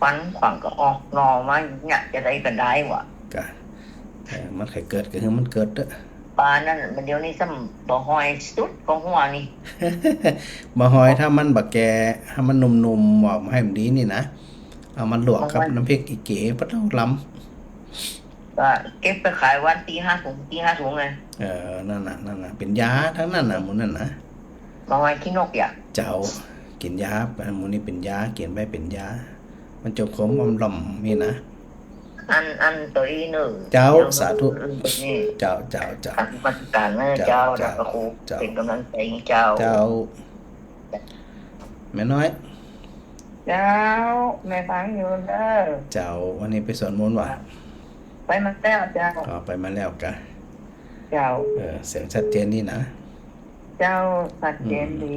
ฟันขวางก็ออกนอมาเนี่ยจะได้กันได้วะก็มันเคยเกิดก็คือมันเกิดเด้อ ปลานั่นมันเดี๋ยวนี้ซ้ำบ่หอยสุดของหัวนี่ บ่หอยถ้ามันบักแกถ้ามันนุ่มๆหอมให้มันดีนี่นะเอามันลวกกับน้ำพริกอีเก๋ปะต้องล้ำ ก็เก็บไปขายวันตี 5 ถุงไง นั่นน่ะเป็นยาทั้งนั้นน่ะหมูนั่นนะ บ่หอยขี้นกอย่า เจ้ากินยาหมูนี่เป็นยาเขียนไว้เป็นยามันจะขมอมล่อมนี่นะ อันตัวอีหนึ่ง เจ้าสาธุ นี่ เจ้า อันปัจจุบันนะเจ้าดักกระคูเป็นกำลังใจให้เจ้า เจ้าแม่น้อย เจ้าแม่ฟังอยู่เด้อ เจ้าวันนี้ไปสวนมนต์ว่ะ ไปมาแล้วเจ้า ไปมาแล้วกะ เจ้า เสียงชัดเจนนี่นะ เจ้าสัดเจนดี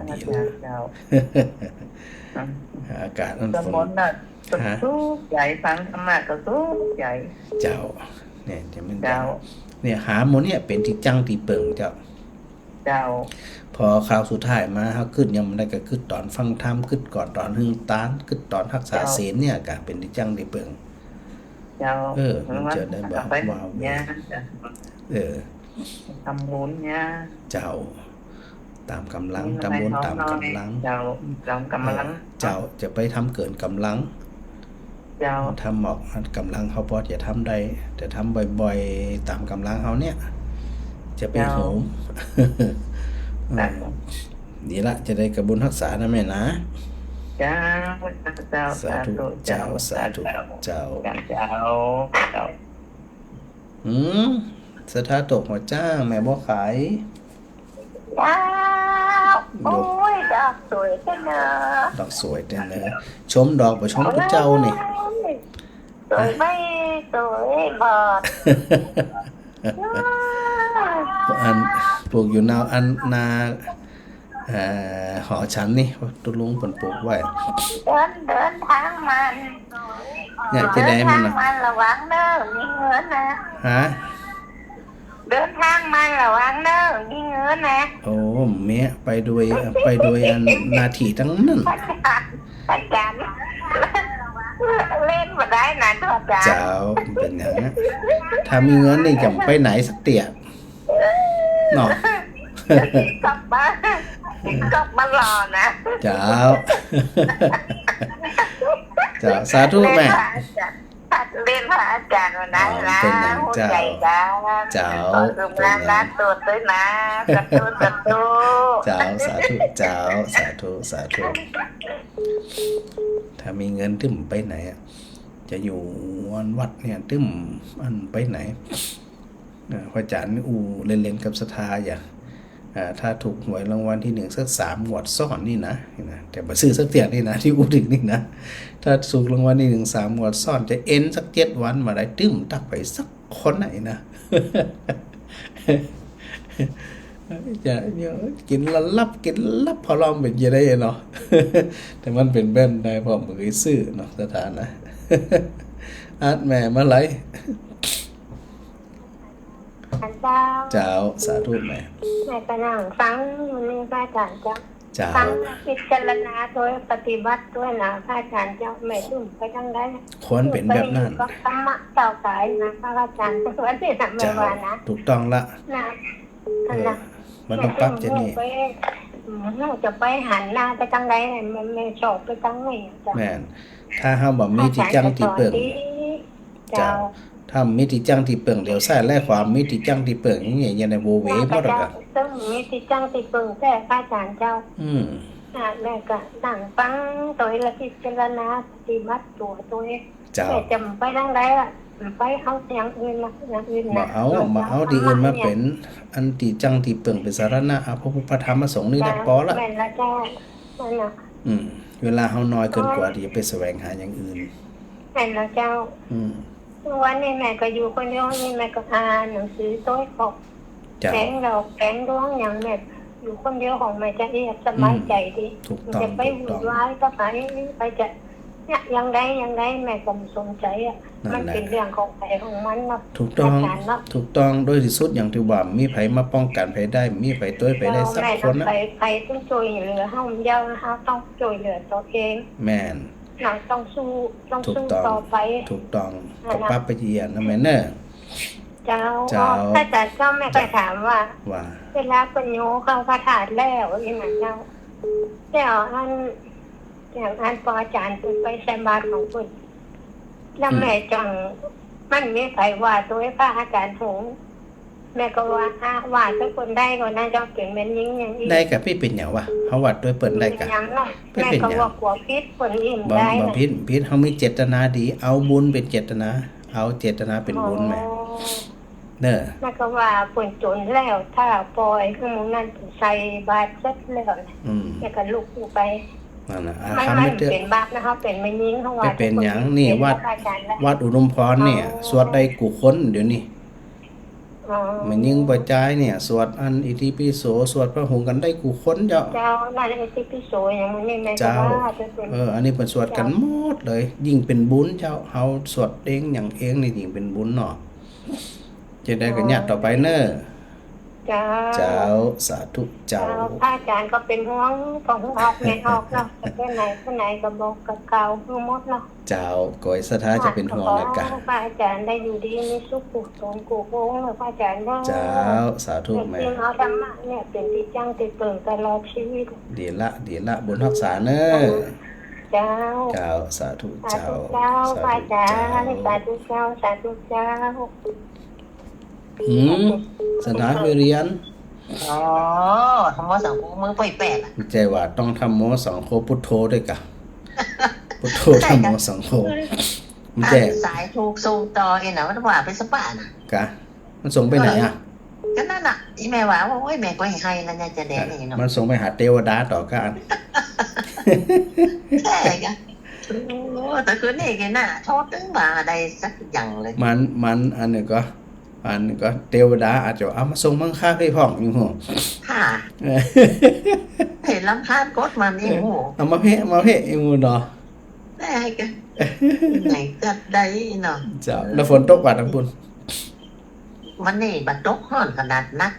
ดี เจ้า อากาศมัน ส ฝ ม น นต์น่ะทุกข์ใจฟังธรรมะก็ทุกข์ใจ เจ้าเนี่ยจะมัน เจ้า เนี่ยหาหมูเนี่ยเป็นที่จังที่เปิงเจ้า เจ้า พอคราวสุดท้ายมาเฮาขึ้นยังมันได้ก็ขึ้นตอนฟังธรรมขึ้นก่อนตอนหึงตานขึ้นตอนรักษาศีลเนี่ยก็เป็นที่จังที่เปิง เจ้า มันจะได้บอก ไป ว่า เนี่ย ทำบุญเนี่ย เจ้าตามกำลังทำบุญตามกำลัง เจ้าตามกำลัง เจ้าจะไปทำเกินกำลัง เจ้า ทำหมอกกำลังเขาพอจะทำได้แต่ทำบ่อยๆตามกำลังเขาเนี่ยจะเป็นโหม ดีละจะได้กระบุญรักษานะแม่นะ เจ้าเจ้า สาธุเจ้าสาธุเจ้า เจ้า สถาตกหัวจ้างแม่บ่ขาย เจ้าโอ้ยดอกสวยจังเนอะ ดอกสวยแต่เนอะชมดอกบ่ชมผู้เจ้านี่ สวยไม่สวยบอด อันปลูกอยู่อันนาหอฉันนี่ตุลุงเพิ่นปลูกไว้ เดินทางมัน เนี่ยจะได้มันน่ะ มันระวังเด้อมีเงินนะ ฮะ เดินทางมันระวังเด้อมีเงินนะ โอ้เมียไปด้วยอันนาทีทั้งนั้น อาจารย์เล่นมาได้นะทุกอาจารย์ เจ้าเป็นอย่างนั้นถ้ามีเงินนี่จะไปไหนสักเตี่ยเนาะ กลับมารอนะ เจ้า เจ้าสาธุแม่ เล่นพระอาจารย์มาได้นะหัวใจกัน เจ้า ทำงานร้านตัวด้วยนะกระตุ้น เจ้าสาธุเจ้าสาธุถ้ามีเงินตึ้มไปไหนอ่ะจะอยู่วัดเนี่ยตึ้มอันไปไหนพระอาจารย์เล่นๆกับศรัทธาอย่างถ้าถูกหวยรางวัลที่1สัก3 งวดซ้อนนี่นะแต่บ่ซื้อสักเตียนี่นะที่ถึงนี่นะถ้าถูกรางวัลที่1 3 งวดซ้อนจะเอ็นสัก7 วันมาได้ตึ้มตักไปสักคนไหนนะ จะกินละลับพอลองเป็นยังได้เนาะ แต่มันเป็นแบนได้พอมือซื้อเนาะสถานนะ อาดแม่มาไหล เจ้าสาธุแม่ แม่กำลังฟังอยู่ในพระอาจารย์เจ้า เจ้า ฟังพิจารณาโดยปฏิบัติด้วยนะพระอาจารย์เจ้าแม่ทุ่มไปทั้งได้ ควรเป็นแบบนั้น ก็ธรรมะเจ้าสายนะพระอาจารย์วันนี้ทำไม่ เจ้า ว่านะ ถูกต้องละ นะนะ มันต้องปรับจะนี่ เราจะไปหันหน้าไปทางใดมันไม่ชอบไปทางไหนจ้ะ แม่นถ้าเฮาบ่มีที่จังที่เปิ่ง เจ้า ถ้ามีที่จังที่เปิ่งเดี๋ยวใส่แลความมีที่จังที่เปิ่งอย่างเงี้ยยังได้โวเวหมดอ่ะ ต้องมีที่จังที่เปิงแต่พระอาจารย์เจ้า แม่ก็นั่งฟังตัวละพิจารณาปฏิบัติตัวเอง เจ้า แต่จะไปทางใดล่ะไปเอาอย่างอื่นมาอย่างอื่น มาเอาที่อื่นมาเป็นอันที่จังที่เปิ่งเป็นสาระพระพุทธธรรมประสงค์นี่ได้พอละ แม่นละเจ้านั่นน่ะ เวลาเฮาน้อยเกินกว่าที่จะไปแสวงหาอย่างอื่น แม่นละเจ้า วันนี้แม่ก็อยู่คนเดียวนี่แม่ก็อ่านหนังสือโต้ยขอบ เจ้า แสงดอกแสงดวงอย่างแม่อยู่คนเดียวของแม่จะเรียบสบายใจดี ถูกต้อง จะไปวุ่นวายก็ไปจะเนี่ยยังไงแม่ก็ไม่สนใจอ่ะมันเป็นเรื่องของใครของมันเนาะ ถูกต้องโดยที่สุดอย่างที่ว่ามีไผมาป้องกันไผได้มีไผตัวไผได้สักคนนะ ใครต้องช่วยเหลือเฮาเดียวเฮาต้องช่วยเหลือตัวเอง แม่น เราต้องสู้ ถูกต้อง ต่อไป ถูกต้องก็ปรับไปเยียนนะแม่เนอะ เจ้าพระอาจารย์เจ้าแม่ก็ถามว่าเวลาเป็นโยเข้าพระธาตุแล้วยังไงเจ้าแล้วอย่างอันพออาจารย์ไปใส่บาตรของคุณแล้วแม่จังมันมีใครว่าตัวพระอาจารย์หงแม่ก็ว่าทุกคนได้ก็น่าจะเปลี่ยนเป็นยิ่งอย่างนี้ได้กับพี่เป็นอย่างวะเขาวัดด้วยเปิดได้กับแม่ก็ว่ากลัวพิษคนอิ่มได้บ่พิษเขามีเจตนาดีเอาบุญเป็นเจตนาเอาเจตนาเป็นบุญไหมเนอะแม่ก็ว่าผลจนแล้วถ้าปล่อยข้างนั้นใส่บาตรเสร็จแล้วแม่ก็ลุกไปนั่นน่ะไม่เป็นบาปนะครับเป็นไม่ยิ่งเขาว่าเป็นอย่างนี่วัดอุดมพรเนี่ยสวดได้กูค้นเดี๋ยวนี้มันยิ่งบ่ใจเนี่ยสวดอันอิติปิโสสวดพระหงกันได้กูค้นเจ้านั่นอิติปิโสอย่างนี้แม่ก็ว่าอันนี้เพิ่นสวดกันหมดเลยยิ่งเป็นบุญเจ้าเฮาสวดเองอย่างเองนี่ยิ่งเป็นบุญเนาะจะได้กันญาติต่อไปเน้อเจ้าสาธุเจ้าพระอาจารย์ก็เป็นห่วงของออกแม่ออกเนาะแค่ไหนก็บอกกับเก่าคือหมดเนาะเจ้าก้อยสถาจะเป็นห่วงแล้วกันพระอาจารย์ได้อยู่ดีมีสุขสุขสมกูโกงพระอาจารย์เจ้าสาธุแม่เอาธรรมะเนี่ยเป็นที่จังติดเปิดตลอดชีวิตดีละบุญรักษาเน้อเจ้าสาธุเจ้าพระอาจารย์สาธุเจ้าสถานไปเรียนธรรมะสังโฆมือไปแปดใจว่าต้องทำโมสังโฆพุทโธด้วยกะพุทโธทำโมสังโฆมันแจสายถูกส่งต่อเองนะว่าว่าไปสปาน่ะกะมันส่งไปไหนอ่ะก็นั่นน่ะอีแม่ว่าโอ้ยแม่ก็ให้นั่นจะแดงนี่เนาะมันส่งไปหาเทวดาต่อกันใช่กะโอ้แต่คือนี่กันน่ะชอบตึงมาได้สักอย่างเลยมันอันนี้ก็เทวดาอาจจะเอามาส่งมังค่าให้พ่องอยู่หัวค่ะเห็นลำคาญกดมันนี่โหเอามาเพะอยู่เนาะได้กันไหนก็ได้เนาะเจ้าแล้วฝนตกว่าทั้งปุ่นมันนี่บัดตกฮ้อนขนาดนัก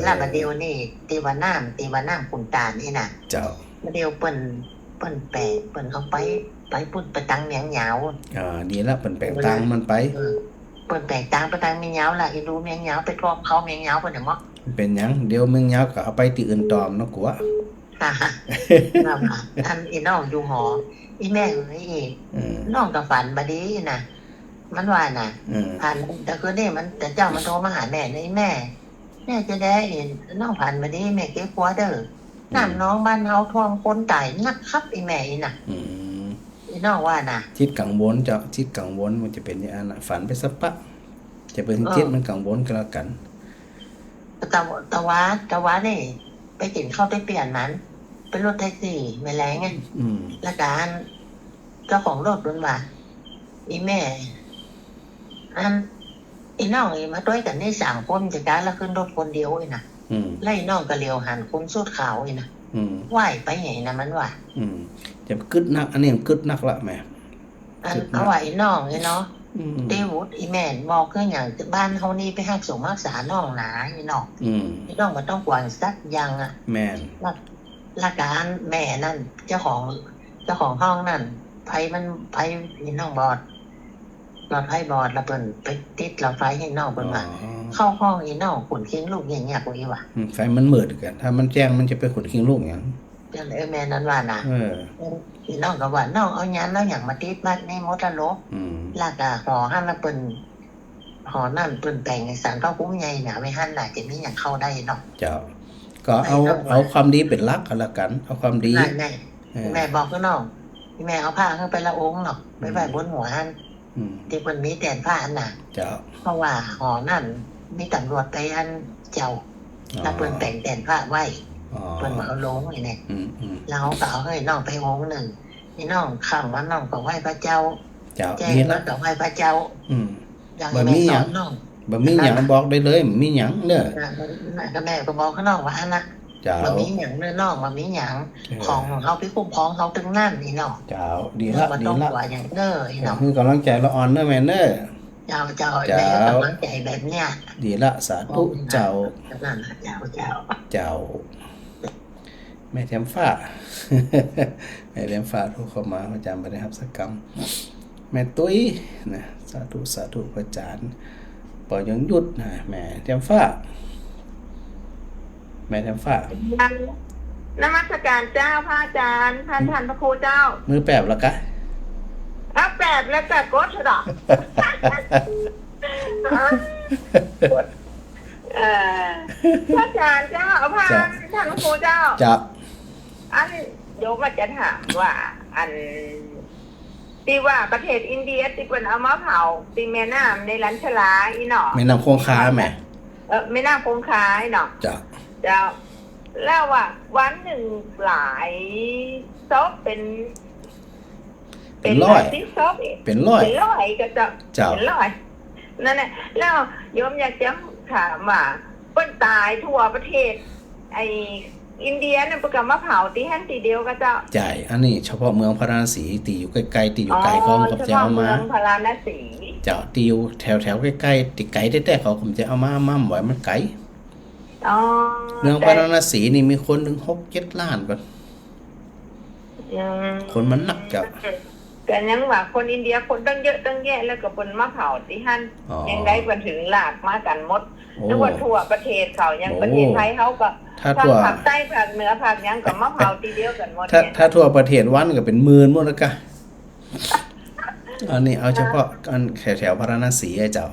แล้วบัดเดียวนี่ตีว่าน้ำปุ่นตานี่น่ะเจ้าบัดเดียวเปิ้นแปะเปิ้นเขาไปปุ่นไปตังเหนียงเหยาวดีแล้วเปิ้นแปะตังมันไปเปิดแตกต่างไปทางเมียงยาวล่ะอีดูเมียงยาวไปกรอบเขาเมียงยาวเพิ่นน่ะมั้งเป็นหยังเดี๋ยวเมียงยาวก็เอาไปที่อื่นตอมเนาะกัวอันอีน้องอยู่หออีแม่เอ้ยอีน้องก็ฝันบัดนี้น่ะมันว่าน่ะผ่านแต่คือนี่มันแต่เจ้ามันโทรมาหาแม่นี่แม่จะได้น้องผ่านบัดนี้แม่เก็บหัวเด้อน้ำน้องบ้านเฮาท่วมคนตายนักครับอีแม่อีน่ะอีน้องว่าน่ะจิตกังวลเจ้าจิตกังวลมันจะเป็นอย่างนั้นน่ะฝันไปสักปะจะเป็นจิตมันกังวลก็แล้วกันตะวะนี่ไปกินข้าวได้เปลี่ยนนั้นเป็นรถแท็กซี่ไม่แรงไงและการเจ้าของรถรุ่นว่าอีแม่อีน้องมาด้วยกันนี่3คนจากการแล้วขึ้นรถคนเดียวน่ะไล่น้องก็เลี้ยวหันคุ้มสุดขาวน่ะไหวไปไงนะมันว่าจะกึดนักอันนี้มันกึดนักละแม่เอาไหวน้องเนาะเดวุฒอีแม่บอกคืออย่างบ้านเฮานี่ไปหักส่งรักษาน้องหนาอีน้องน้องบ่ต้องกวางสักอย่างอ่ะแม่นละการแม่นั่นเจ้าของห้องนั่นไผอีน้องบอดหลอดไฟบอดแล้วเพิ่นไปติดหลอดไฟให้น้องเพิ่นว่าเข้าห้องอีน้องขนคิงลูกอย่างเงี้ยกูอีว่าไฟมันมืดกันถ้ามันแจ้งมันจะไปขนคิงลูกหยังจังได๋แม่นั้นว่าน่ะอีน้องก็ว่าน้องเอาหยังแล้วหยังมาติดบ้านในมดละโลแล้วก็หอหั่นละเปิ้นหอนั่นเปิ้นแต่งสารเข้าคุ้มใหญ่น่ะไว้หั่นน่ะจะมีหยังเข้าได้เนาะเจ้าก็เอาความดีเป็นหลักก็แล้วกันเอาความดีแม่บอกกับน้องแม่เอาผ้าขึ้นไปละองค์เนาะไปไว้บนหัวหั่นที่เพิ่นมีแต่ผ้าน่ะเจ้าเพราะว่าหอนั่นมีตำรวจไปหั่นเจ้าแล้วเปิ้นแต่งผ้าไว้เปิ้นมาเอาลงนี่แหละแล้วก็เอาให้น้องไปองค์นึงนี่น้องข้างว่าน้องก็ไหว้พระเจ้าแจ้งแล้วก็ไหว้พระเจ้าบ่มีหยังบ่มีหยังบอกได้เลยบ่มีหยังเด้อก็แม่ก็บอกกับน้องว่านะบ่มีหยังเด้อน้องบ่มีหยังของเฮาไปคุ้มครองเฮาถึงนั่นนี่เนาะเจ้าดีละว่าอย่างเด้ออีเนาะคือกำลังใจละอ่อนเด้อแม่เด้อเจ้าแม่กำลังใจแบบเนี้ยดีละสาธุเจ้านั่นเจ้าแม่แถมฟ้าแม่แถมฟ้าทุกเข้ามาประจำไปนะครับสักกรรมแม่ตุ้ยนะสาธุพระอาจารย์ ปอยงหยุดนะแม่แจ่มฟ้าแม่แจ่มฟ้านมัสการเจ้าพระอาจารย์ท่านพระครูเจ้ามือแปบแล้วกะแปบแล้วแต่กดหรอพระอาจารย์เจ้าพระท่านพระครูเจ้าอันโยมจะถามว่าอันที่ว่าประเทศอินเดียที่เป็นเอามาเผาตีแม่น้ำในลันชลาอีหนอแม่น้ำคงคาแม่แม่น้ำคงคาอีหนอจ้าแล้วว่าวันหนึ่งหลายซบเป็นร้อยที่ซบเป็นร้อยก็จะเป็นร้อยนั่นแหละแล้วโยมอยากจะถามว่าคนตายทั่วประเทศไออินเดียเนี่ยประกาศมาเผาตีแห่งตีเดียวก็จะใช่อันนี้เฉพาะเมืองพาราณสีตีอยู่ใกล้ๆตีอยู่ไกลเขาผมจะเอามาเมืองพาราณสีเจ้าตีอยู่แถวใกล้ๆตีไกลแต่เขาผมจะเอามาบ่อยมันไกลเมืองพาราณสีนี่มีคนถึง 6-7 ล้านก่อนคนมันหนักจ้ะแต่ยังว่าคนอินเดียคนตั้งเยอะตั้งแยะแล้วก็คนมาเผาที่หั่นยังได้คนถึงหลากมากันหมดนึกว่าทั่วประเทศเขายังประเทศไทยเขาก็ภาคใต้ภาคเหนือภาคยังก็มาเผาทีเดียวกันหมดถ้าทั่วประเทศวันก็เป็นหมื่นหมดแล้วกะอันนี้เอาเฉพาะอันแถวพาราณสีไอ้เจ้า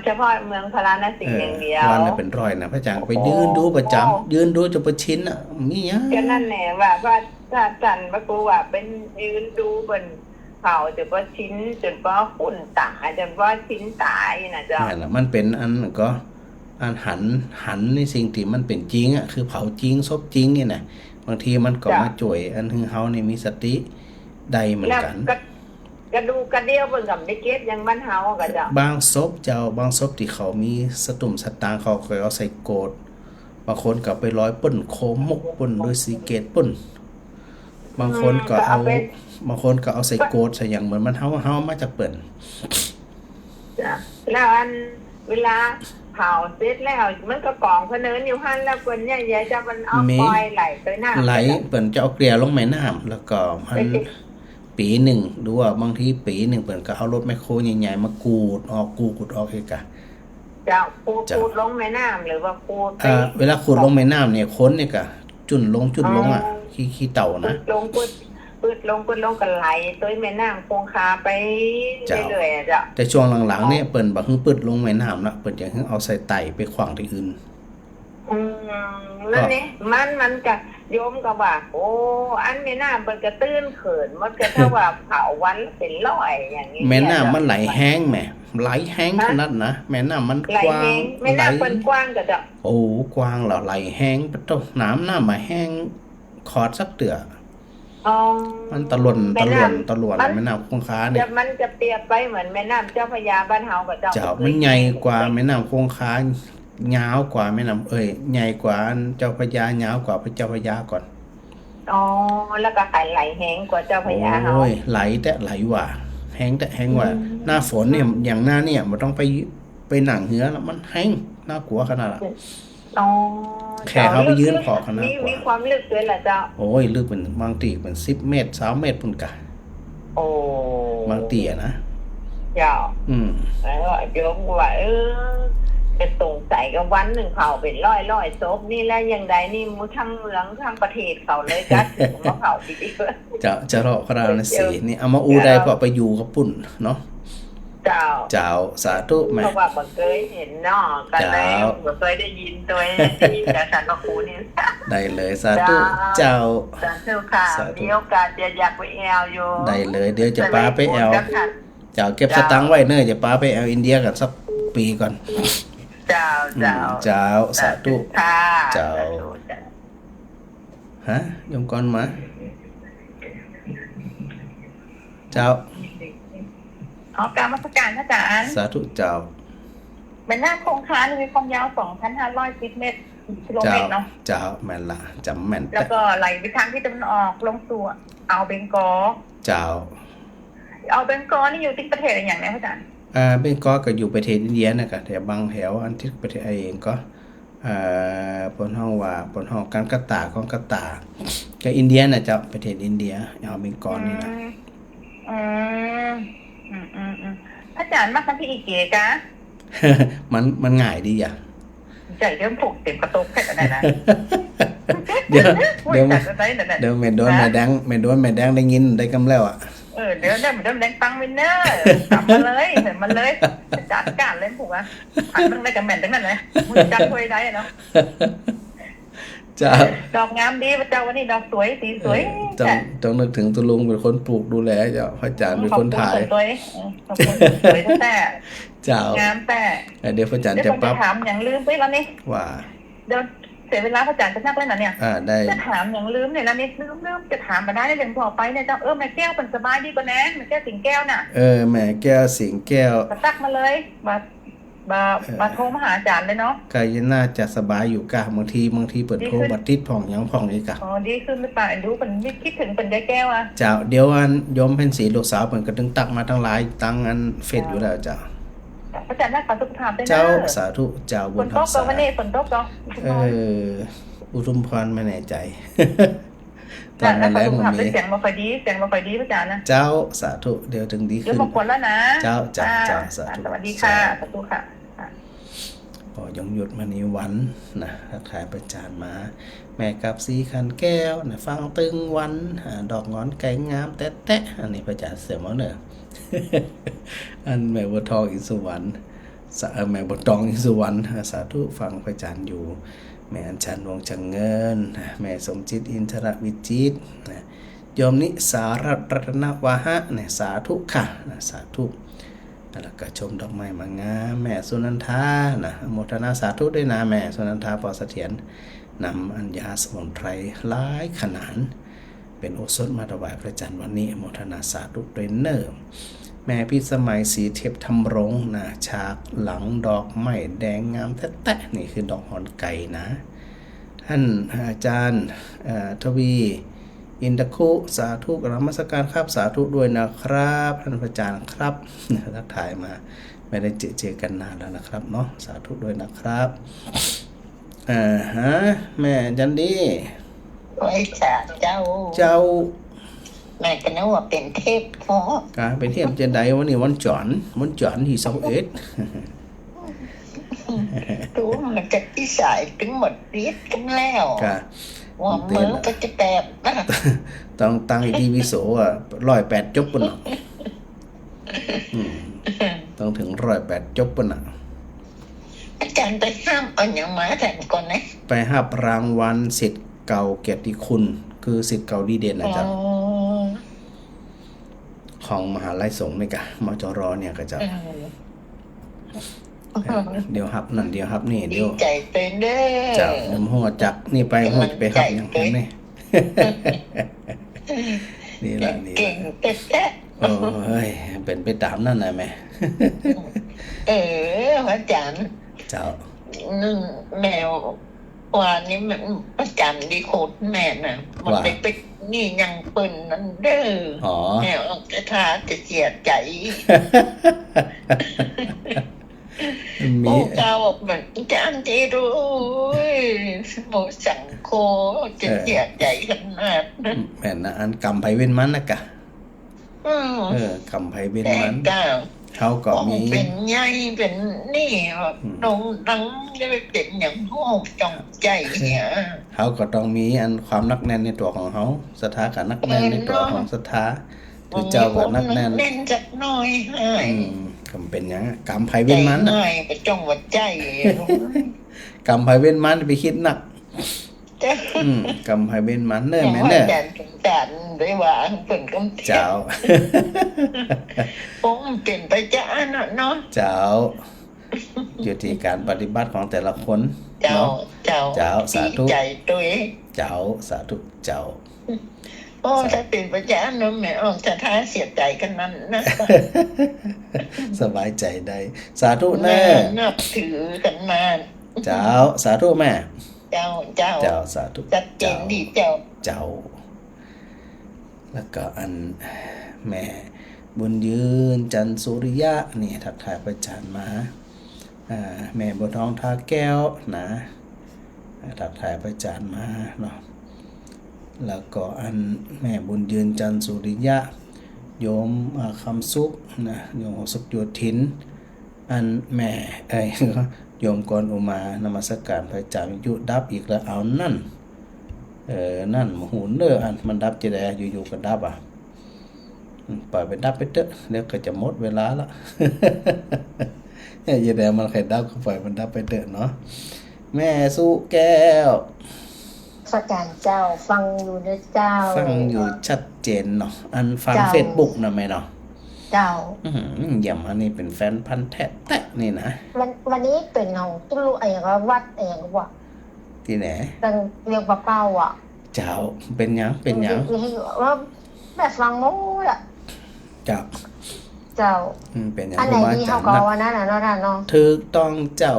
เฉพาะเมืองพาราณสีอย่างเดียววันละเป็นร้อยนะพระอาจารย์ไปยืนดูประจำยืนดูจนประชินอ่ะมีอ่ะก็นั่นแหละว่าถ้าจันพระครูว่าเป็นยืนดูบนเผาจนว่าชิ้นจนว่าขุ่นตายจนว่าชิ้นตายนะเจ้านั่นแหละมันเป็นอันก็อันหันในสิ่งที่มันเป็นจริงอ่ะคือเผาจริงศพจริงนี่นะบางทีมันก็มาจ่วยอันถึงเฮานี่มีสติได้เหมือนกันกระดูกระเดี่ยวเบิ่งกับได้เก็บยังบ้านเฮาก็เจ้าบางศพบางศพที่เขามีสตุ่มสตางค์เขาเคยเอาใส่โกดบางคนก็ไปร้อยป่นโคมกป่นด้วยสีเกตป่นบางคนก็เอาใส่โกดใส่อย่างเหมือนมันเฮามาจากเปิ่นจ้ะแล้วอันเวลาเผาเสร็จแล้วมันก็กองพะเนินอยู่หั่นแล้วเปิ้นใหญ่ๆจะมันเอาปล่อยไหลไปน้ำไหลเปิ้นจะเอาเกลี่ยลงแม่น้ำแล้วก็มันปีหนึ่งหรือว่าบางทีปีหนึ่งเปิ้นก็เอารถแมคโครใหญ่ๆมากูดออกเอกะจะขูดลงแม่น้ำหรือว่าขูดเวลาขูดลงแม่น้ำเนี่ยค้นเนี่ยก็จุ่นลงอ่ะขี้เต่านะลงปืดลงกันไหลตัวแม่น้ำคงคาไปเรื่อยๆจ้ะแต่ช่วงหลังๆเนี่ยเปิ้นบ่ฮึปืดลงแม่น้ำละเปิ้นจะฮึเอาใส่ไตไปขวางที่อื่นนั่นนี่มันก็โยมก็ว่าโอ้อันแม่น้ำเปิ้นก็ตื้นเขินมันก็ถ้าว่าเผาวันเป็นร้อยอย่างนี้แม่น้ำมันไหลแห้งแม่ไหลแห้งขนาดนะแม่น้ำมันกว้างแม่น้ำเปิ้นกว้างก็จะโอ้กว้างแล้วไหลแห้งปะโตน้ำมาแห้งขอดสักเตือมันตะลวนแม่น้ำคงคาเนี่ยมันจะเปรียบไปเหมือนแม่น้ำเจ้าพระยาบ้านเฮากับเจ้ามันใหญ่กว่าแม่น้ำคงคายาวกว่าแม่น้ำใหญ่กว่าเจ้าพระยายาวกว่าพระเจ้าพระยาก่อนแล้วก็ไหลแห้งกว่าเจ้าพระยาเฮาไหลแต่ไหลว่าแห้งแต่แห้งว่าหน้าฝนเนี่ยอย่างหน้าเนี่ยมันต้องไปหนังเหือแล้วมันแห้งน่ากลัวขนาดน่ะแค่เขาไปยืนพอขนาดมีความลึกด้วยล่ะเจ้าโอ้ยลึกเป็นบางตีเป็น10 เมตร20 เมตรพุ่นกะบางตีนะเจ้าแล้วโยมว่าจะสงสัยกับวันหนึ่งเผาเป็นร้อยศพนี่แล้วยังใดนี่มูทั้งเมืองทั้งประเทศเขาเลยจัดมาเผาดีๆจะรอพระราณสีนี่เอามาอูได้เพราะไปอยู่กับปุ่นเนาะเจ้าสาธุแม่เพราะว่าบ่เคยเห็นเนาะกันเลยบ่เคยได้ยินตัวที่แต่สันพระครูนี่ได้เลยสาธุเจ้าสาธุค่ะมีโอกาสอยากไปแอลอยู่ได้เลยเดี๋ยวจะพาไปแอลเจ้าเก็บสตังค์ไว้เนอะจะพาไปแอลอินเดียกันสักปีก่อนเจ้าสาธุเจ้าฮะยมก่อนมาเจ้าการมาสการอาจารย์สาธุเจ้าแม่น้ำคงคามีความยาว 2,510 เมตรกิโลเมตรเนาะเจ้าแม่นละจำแม่นแล้วก็ไหลไปทางที่ตะวันออกลงสู่อ่าวเบงกอลเจ้าอ่าวเบงกอลนี่อยู่ที่ประเทศอะไรอย่างไรอาจารย์เบงกอลก็อยู่ประเทศอินเดียนะครับแต่บางแถวอันที่ประเทศเองก็ปนห้องว่าปนห้องกันกตาของกตาก็อินเดียน่ะเจ้าประเทศอินเดียอ่าวเบงกอลนี่นะอาจารย์มาทำที่อีเกะกะ มันง่ายดีอ่ะใจเริ่มผูกเต็มกระตุกแค่ไหนนะเดี๋ยวแม่โดนแม่แดงได้ยินได้กำแล้วอ่ะเดี๋ยวได้แม่โดนแดงตังวินเนอร์กลับมาเลยเห็นมันเลยจัดการเล่นผูกอ่ะอันนึงได้กับแม่ตั้งนั้นเลยมึงจัดคุยได้เนาะจ้าดอกงามดีพระเจ้าวันนี้ดอกสวยสีสวยต้องนึกถึงตุลุงเป็นคนปลูกดูแลเจ้าพระอาจารย์เป็นคนถ่ายสวยสวยแต่เจ้างามแต่เดี๋ยวพระอาจารย์จะปั๊บถามอย่างลืมไปแล้วนี่ว่าเดี๋ยวเสียเวลาพระอาจารย์จะนักเล่นนะเนี่ยได้จะถามอย่างลืมเนี่ยแล้วนี่ลืมจะถามมาได้เรื่องต่อไปเนี่ยเจ้าแม่แก้วเป็นสบายดีกว่าแน่แม่แก้วสิงแก้วน่ะแม่แก้วสิงแก้วตักมาเลยมาโทรมาหาอาจารย์เลยเนาะก็ยังน่าจะสบายอยู่กะบางทีเปิดโทรบัดติดผ่องยังผ่องอีกอะดีขึ้นหรือเปล่าดูเป็นคิดถึงเป็นยายแก้วอ่ะเจ้าเดี๋ยวอันยมเพ็ญศรีลูกสาวเพิ่นก็ถึงตักมาทั้งหลายตั้งอันเฟซอยู่แล้วเจ้าอาจารย์นักสุขภาพได้นะเจ้าสาธุเจ้าบุญทักษะวันนี้ฝนตกก็อุทุมพรไม่แน่ใจตอนนั้นแล้วผมมีเสียงมาค่อยดีพระอาจารย์นะเจ้าสาธุเดี๋ยวถึงดีขึ้นเดี๋ยวมาควรแล้วนะเจ้าสาธุสวัสดีค่ะสาธุค่ะพอยงหยุดมานี้วันนะทักทายประจานมาแม่กับสีขันแก้วนะฟังตึงวันดอกงอนไก่งามแตะอันนี้ประจานเสียมาเนอะอันแม่บัวทองอินสุวรรณแม่บัวทองอินสุวรรณสาธุฟังประจานอยู่แม่อัญชันวงจังเงินแม่สมจิตอินทรวิจิตโยมนิสารัตนวาหะเนี่ยสาธุค่ะสาธุแล้วก็ชมดอกไม้มางามแม่สุนันทานะโมทนาสาธุด้วยนะแม่สุนันทาปอเสถียรนำอัญญาสมุนไพรหลายขนาดเป็นโอสถมาถวายพระจันทร์วันนี้โมทนาสาธุด้วยเนิ่มแม่พิสมัยสีเทพธรรมรงค์นะฉากหลังดอกไม้แดงงามแตะนี่คือดอกหอนไก่นะท่านอาจารย์ทวีอินทคุสาธุกราบนมัสการครับสาธุด้วยนะครับท่านอาจารย์ครับทักทายมาไม่ได้เจอกันนานแล้วนะครับเนาะสาธุด้วยนะครับแม่จันดีไว้เจ้าแม่ก็นึกว่าเป็นเทพพอกาเป็นเทพเจนใดวันนี้วันจอนที่21ตัวมันจะที่สายถึงหมดฤทธิ์กันแล้วว่ามือก็จะแตกต้องตั้งที่วิโส108จบปุ่นต้องถึง108จบปุ่นอาจารย์ไปห้ามเอาอย่างมาแทนก่อนนะไปห้ามรางวัลศิษย์เก่าเกียรติคุณคือศิษย์เก่าดีเด่นนะจ๊ะของมหาลัยสงฆ์นี่กะมจรเนี่ยก็จะเดี๋ยวฮับนั่นเดี๋ยวฮับนี่เดี๋ยวใจเต้นเด้อจากหัวจักนี่ไปหัวจะไปฮับอย่างนั้นนี่นี่แหละนี่เก่งเต๊ะโอ้ยเป็นไปตามนั่นนะแม่อาจารย์เจ้าแมวว่านี่มันประจำดีโคตรแม่น่ะมันไปเป็นนี่ยังปืนนั่นเด้อแมวจะทาจะเสียใจโอ้เจ้าเหมือนจะอันที่รู้โมสังโคจะเสียใจขนาดนั้นแม่นะอันกำไผเว้นมันนะกะกำไผเว้นมันเขาก็มีเป็นใหญ่เป็นนี่น้องดังจะเป็นอย่างโง่จงใจเนี่ยเขาก็ต้องมีอันความนักแน่นในตัวของเขาศรัทธากับนักแน่นในตัวของศรัทธาถือเจ้ากับนักแน่นแน่นจักน้อยให้กำเป็นอย่างกำไผเว้นมันง่ายไปจ้องวัดใจกำไผเว้นมันไปคิดหนักกำไผเว้นมันเน่แม่เน่จันด้วยว่าเป็นกำเจ้าผมเป็นไปจ้าเนาะเจ้าอยู่ที่การปฏิบัติของแต่ละคนเจ้าสาธุใจตัวเจ้าสาธุเจ้าโอ้ถ้าเป็นประจานนะแม่จะท้าเสียใจกันนั้นนะสบายใจได้สาธุแม่นับถือกันมาเจ้าสาธุแม่เจ้าสาธุจัดเจนดีเจ้าแล้วก็อันแม่บุญยืนจันสุริยะนี่ทักทายประจานมาแม่บัวทองทาแก้วนะทักทายประจานมาเนาะแล้วก็อันแม่บุญยืนจันสุริยะโยมคำสุขนะโยมสุขโยธิน อันแม่โยมกรอุมานมัสการพระอาจารย์ยุดับอีกแล้วเอานั่นนั่นหูเด้ออันมันดับจะได้อยู่ๆก็ดับอ่ะปล่อยไปดับไปเถอะเดี๋ยวก็จะหมดเวลาละอย่าได้มันใครดับก็ปล่อยมันดับไปเถอะเนาะแม่สุแก้วสักการเจ้าฟังอยู่นะเจ้าฟังอยู่ชัดเจนเนาะอันฟัง Facebook นะแม่เนาะเจ้าอย่ามานี่เป็นแฟนพันธุ์แท้ๆนี่นะวันนี้เป็นของตุ้ลูวัดว่ะที่ไหนตั้งเรียกเป้าอ่ะเจ้าเป็นหยังว่าแบบฟังโม้ล่ะเจ้าเป็นหยังอันไหนที่เขาก็ว่านั่นน่ะเนาะท่านเนาะถูกต้องเจ้า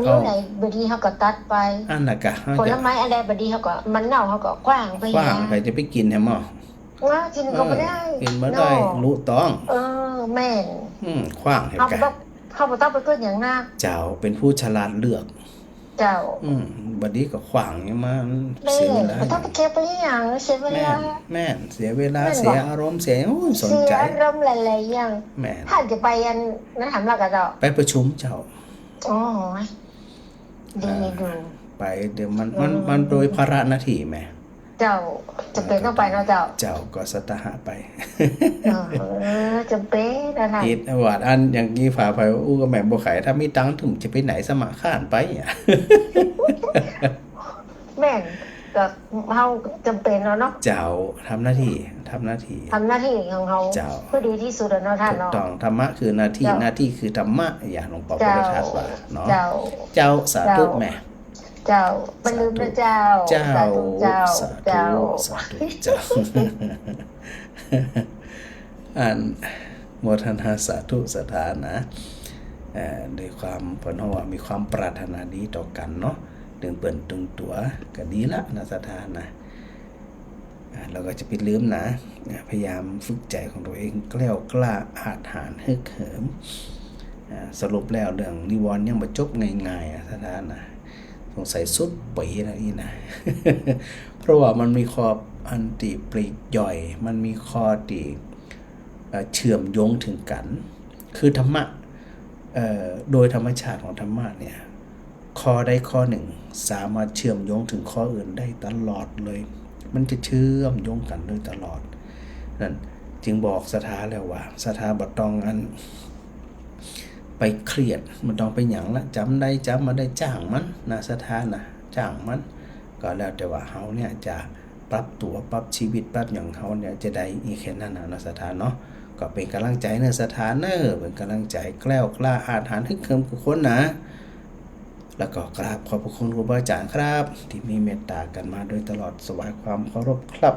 นี่ไหนบดีเขาก็ตัดไปอันน่ะกะผลไม้อะไรบดีเขาก็มันเน่าเขาก็ขว้างไปจะไปกินให้หม้อว่ากินก็ไม่ได้กินไม่ได้รู้ต้องแม่นขว้างให้กันเขาต้องไปเกิดอย่างนักเจ้าเป็นผู้ฉลาดเลือกเจ้าบดีก็ขว้างอย่างมันเสียเวลาต้องไปเก็บไปอย่างเสียเวลาแม่นเสียเวลาเสียอารมณ์เสียสนใจอารมณ์หลายๆอย่างถ้าจะไปอันนั้นถามเราก็เจ้าไปประชุมเจ้าอ๋อดีดูไปเดี๋ยวมันโดยภาระหน้าที่แม่เจ้าจะเป็นต้องไปเนาะเจ้าก็สตหะไปจะเป็นอะไรคิดว่าอันอย่างนี้ฝาไปอู้ก็แม่บ่ขายถ้ามีตังค์ถึงจะไปไหนสมัครข้านไปอ่ะแม่ก็เฮาจำเป็นเนาะเจ้าทำหน้าที่ของเฮาเพื่อดีที่สุดเนาะท่านเนาะต้องธรรมะคือหน้าที่คือธรรมะอย่างหลวงปู่พุทธทาสว่าเนาะเจ้าสาธุแม่เจ้าบรรลุพระเจ้าสาธุเจ้าอันโมทนาสาธุสถานะด้วยความเพิ่นว่ามีความปรารถนาดีต่อกันเนาะดึงเปิ้นตึงตัวก็ดีละนะสถานะเราก็จะไปลืมนะพยายามฝึกใจของตัวเองแกล้วกล้าอาจหาญฮึกเหิมสรุปแล้วเรื่องนิวรณ์ยังบ่จบง่ายๆสถานะสงสัยสุดปีนะนี่นะ เพราะว่ามันมีข้ออันติปลีกย่อยมันมีข้อที่เชื่อมโยงถึงกันคือธรรมะโดยธรรมชาติของธรรมะเนี่ยข้อใดข้อหนึ่งสามารถเชื่อมโยงถึงข้ออื่นได้ตลอดเลยมันจะเชื่อมโยงกันโดยตลอดนั่นจึงบอกสถาแล้วว่าสถาบ่ต้องอันไปเครียดมันต้องไปหยังละจำมาได้จ้างมันนะสถานะจ้างมันก็แล้วแต่ว่าเฮาเนี่ยจะปรับตัวปรับชีวิตปรับอย่างเฮาเนี่ยจะได้อีกแค่นั้นนะสถาเนาะก็เป็นกำลังใจเนสถาเนเป็นกำลังใจแกล้วกล้าอาถรรพ์ฮึกเหิมทุกคนนะแล้วก็กราบขอบพระคุณครูบาอาจารย์ครับที่มีเมตตากันมาโดยตลอดสวายความเคารพครับ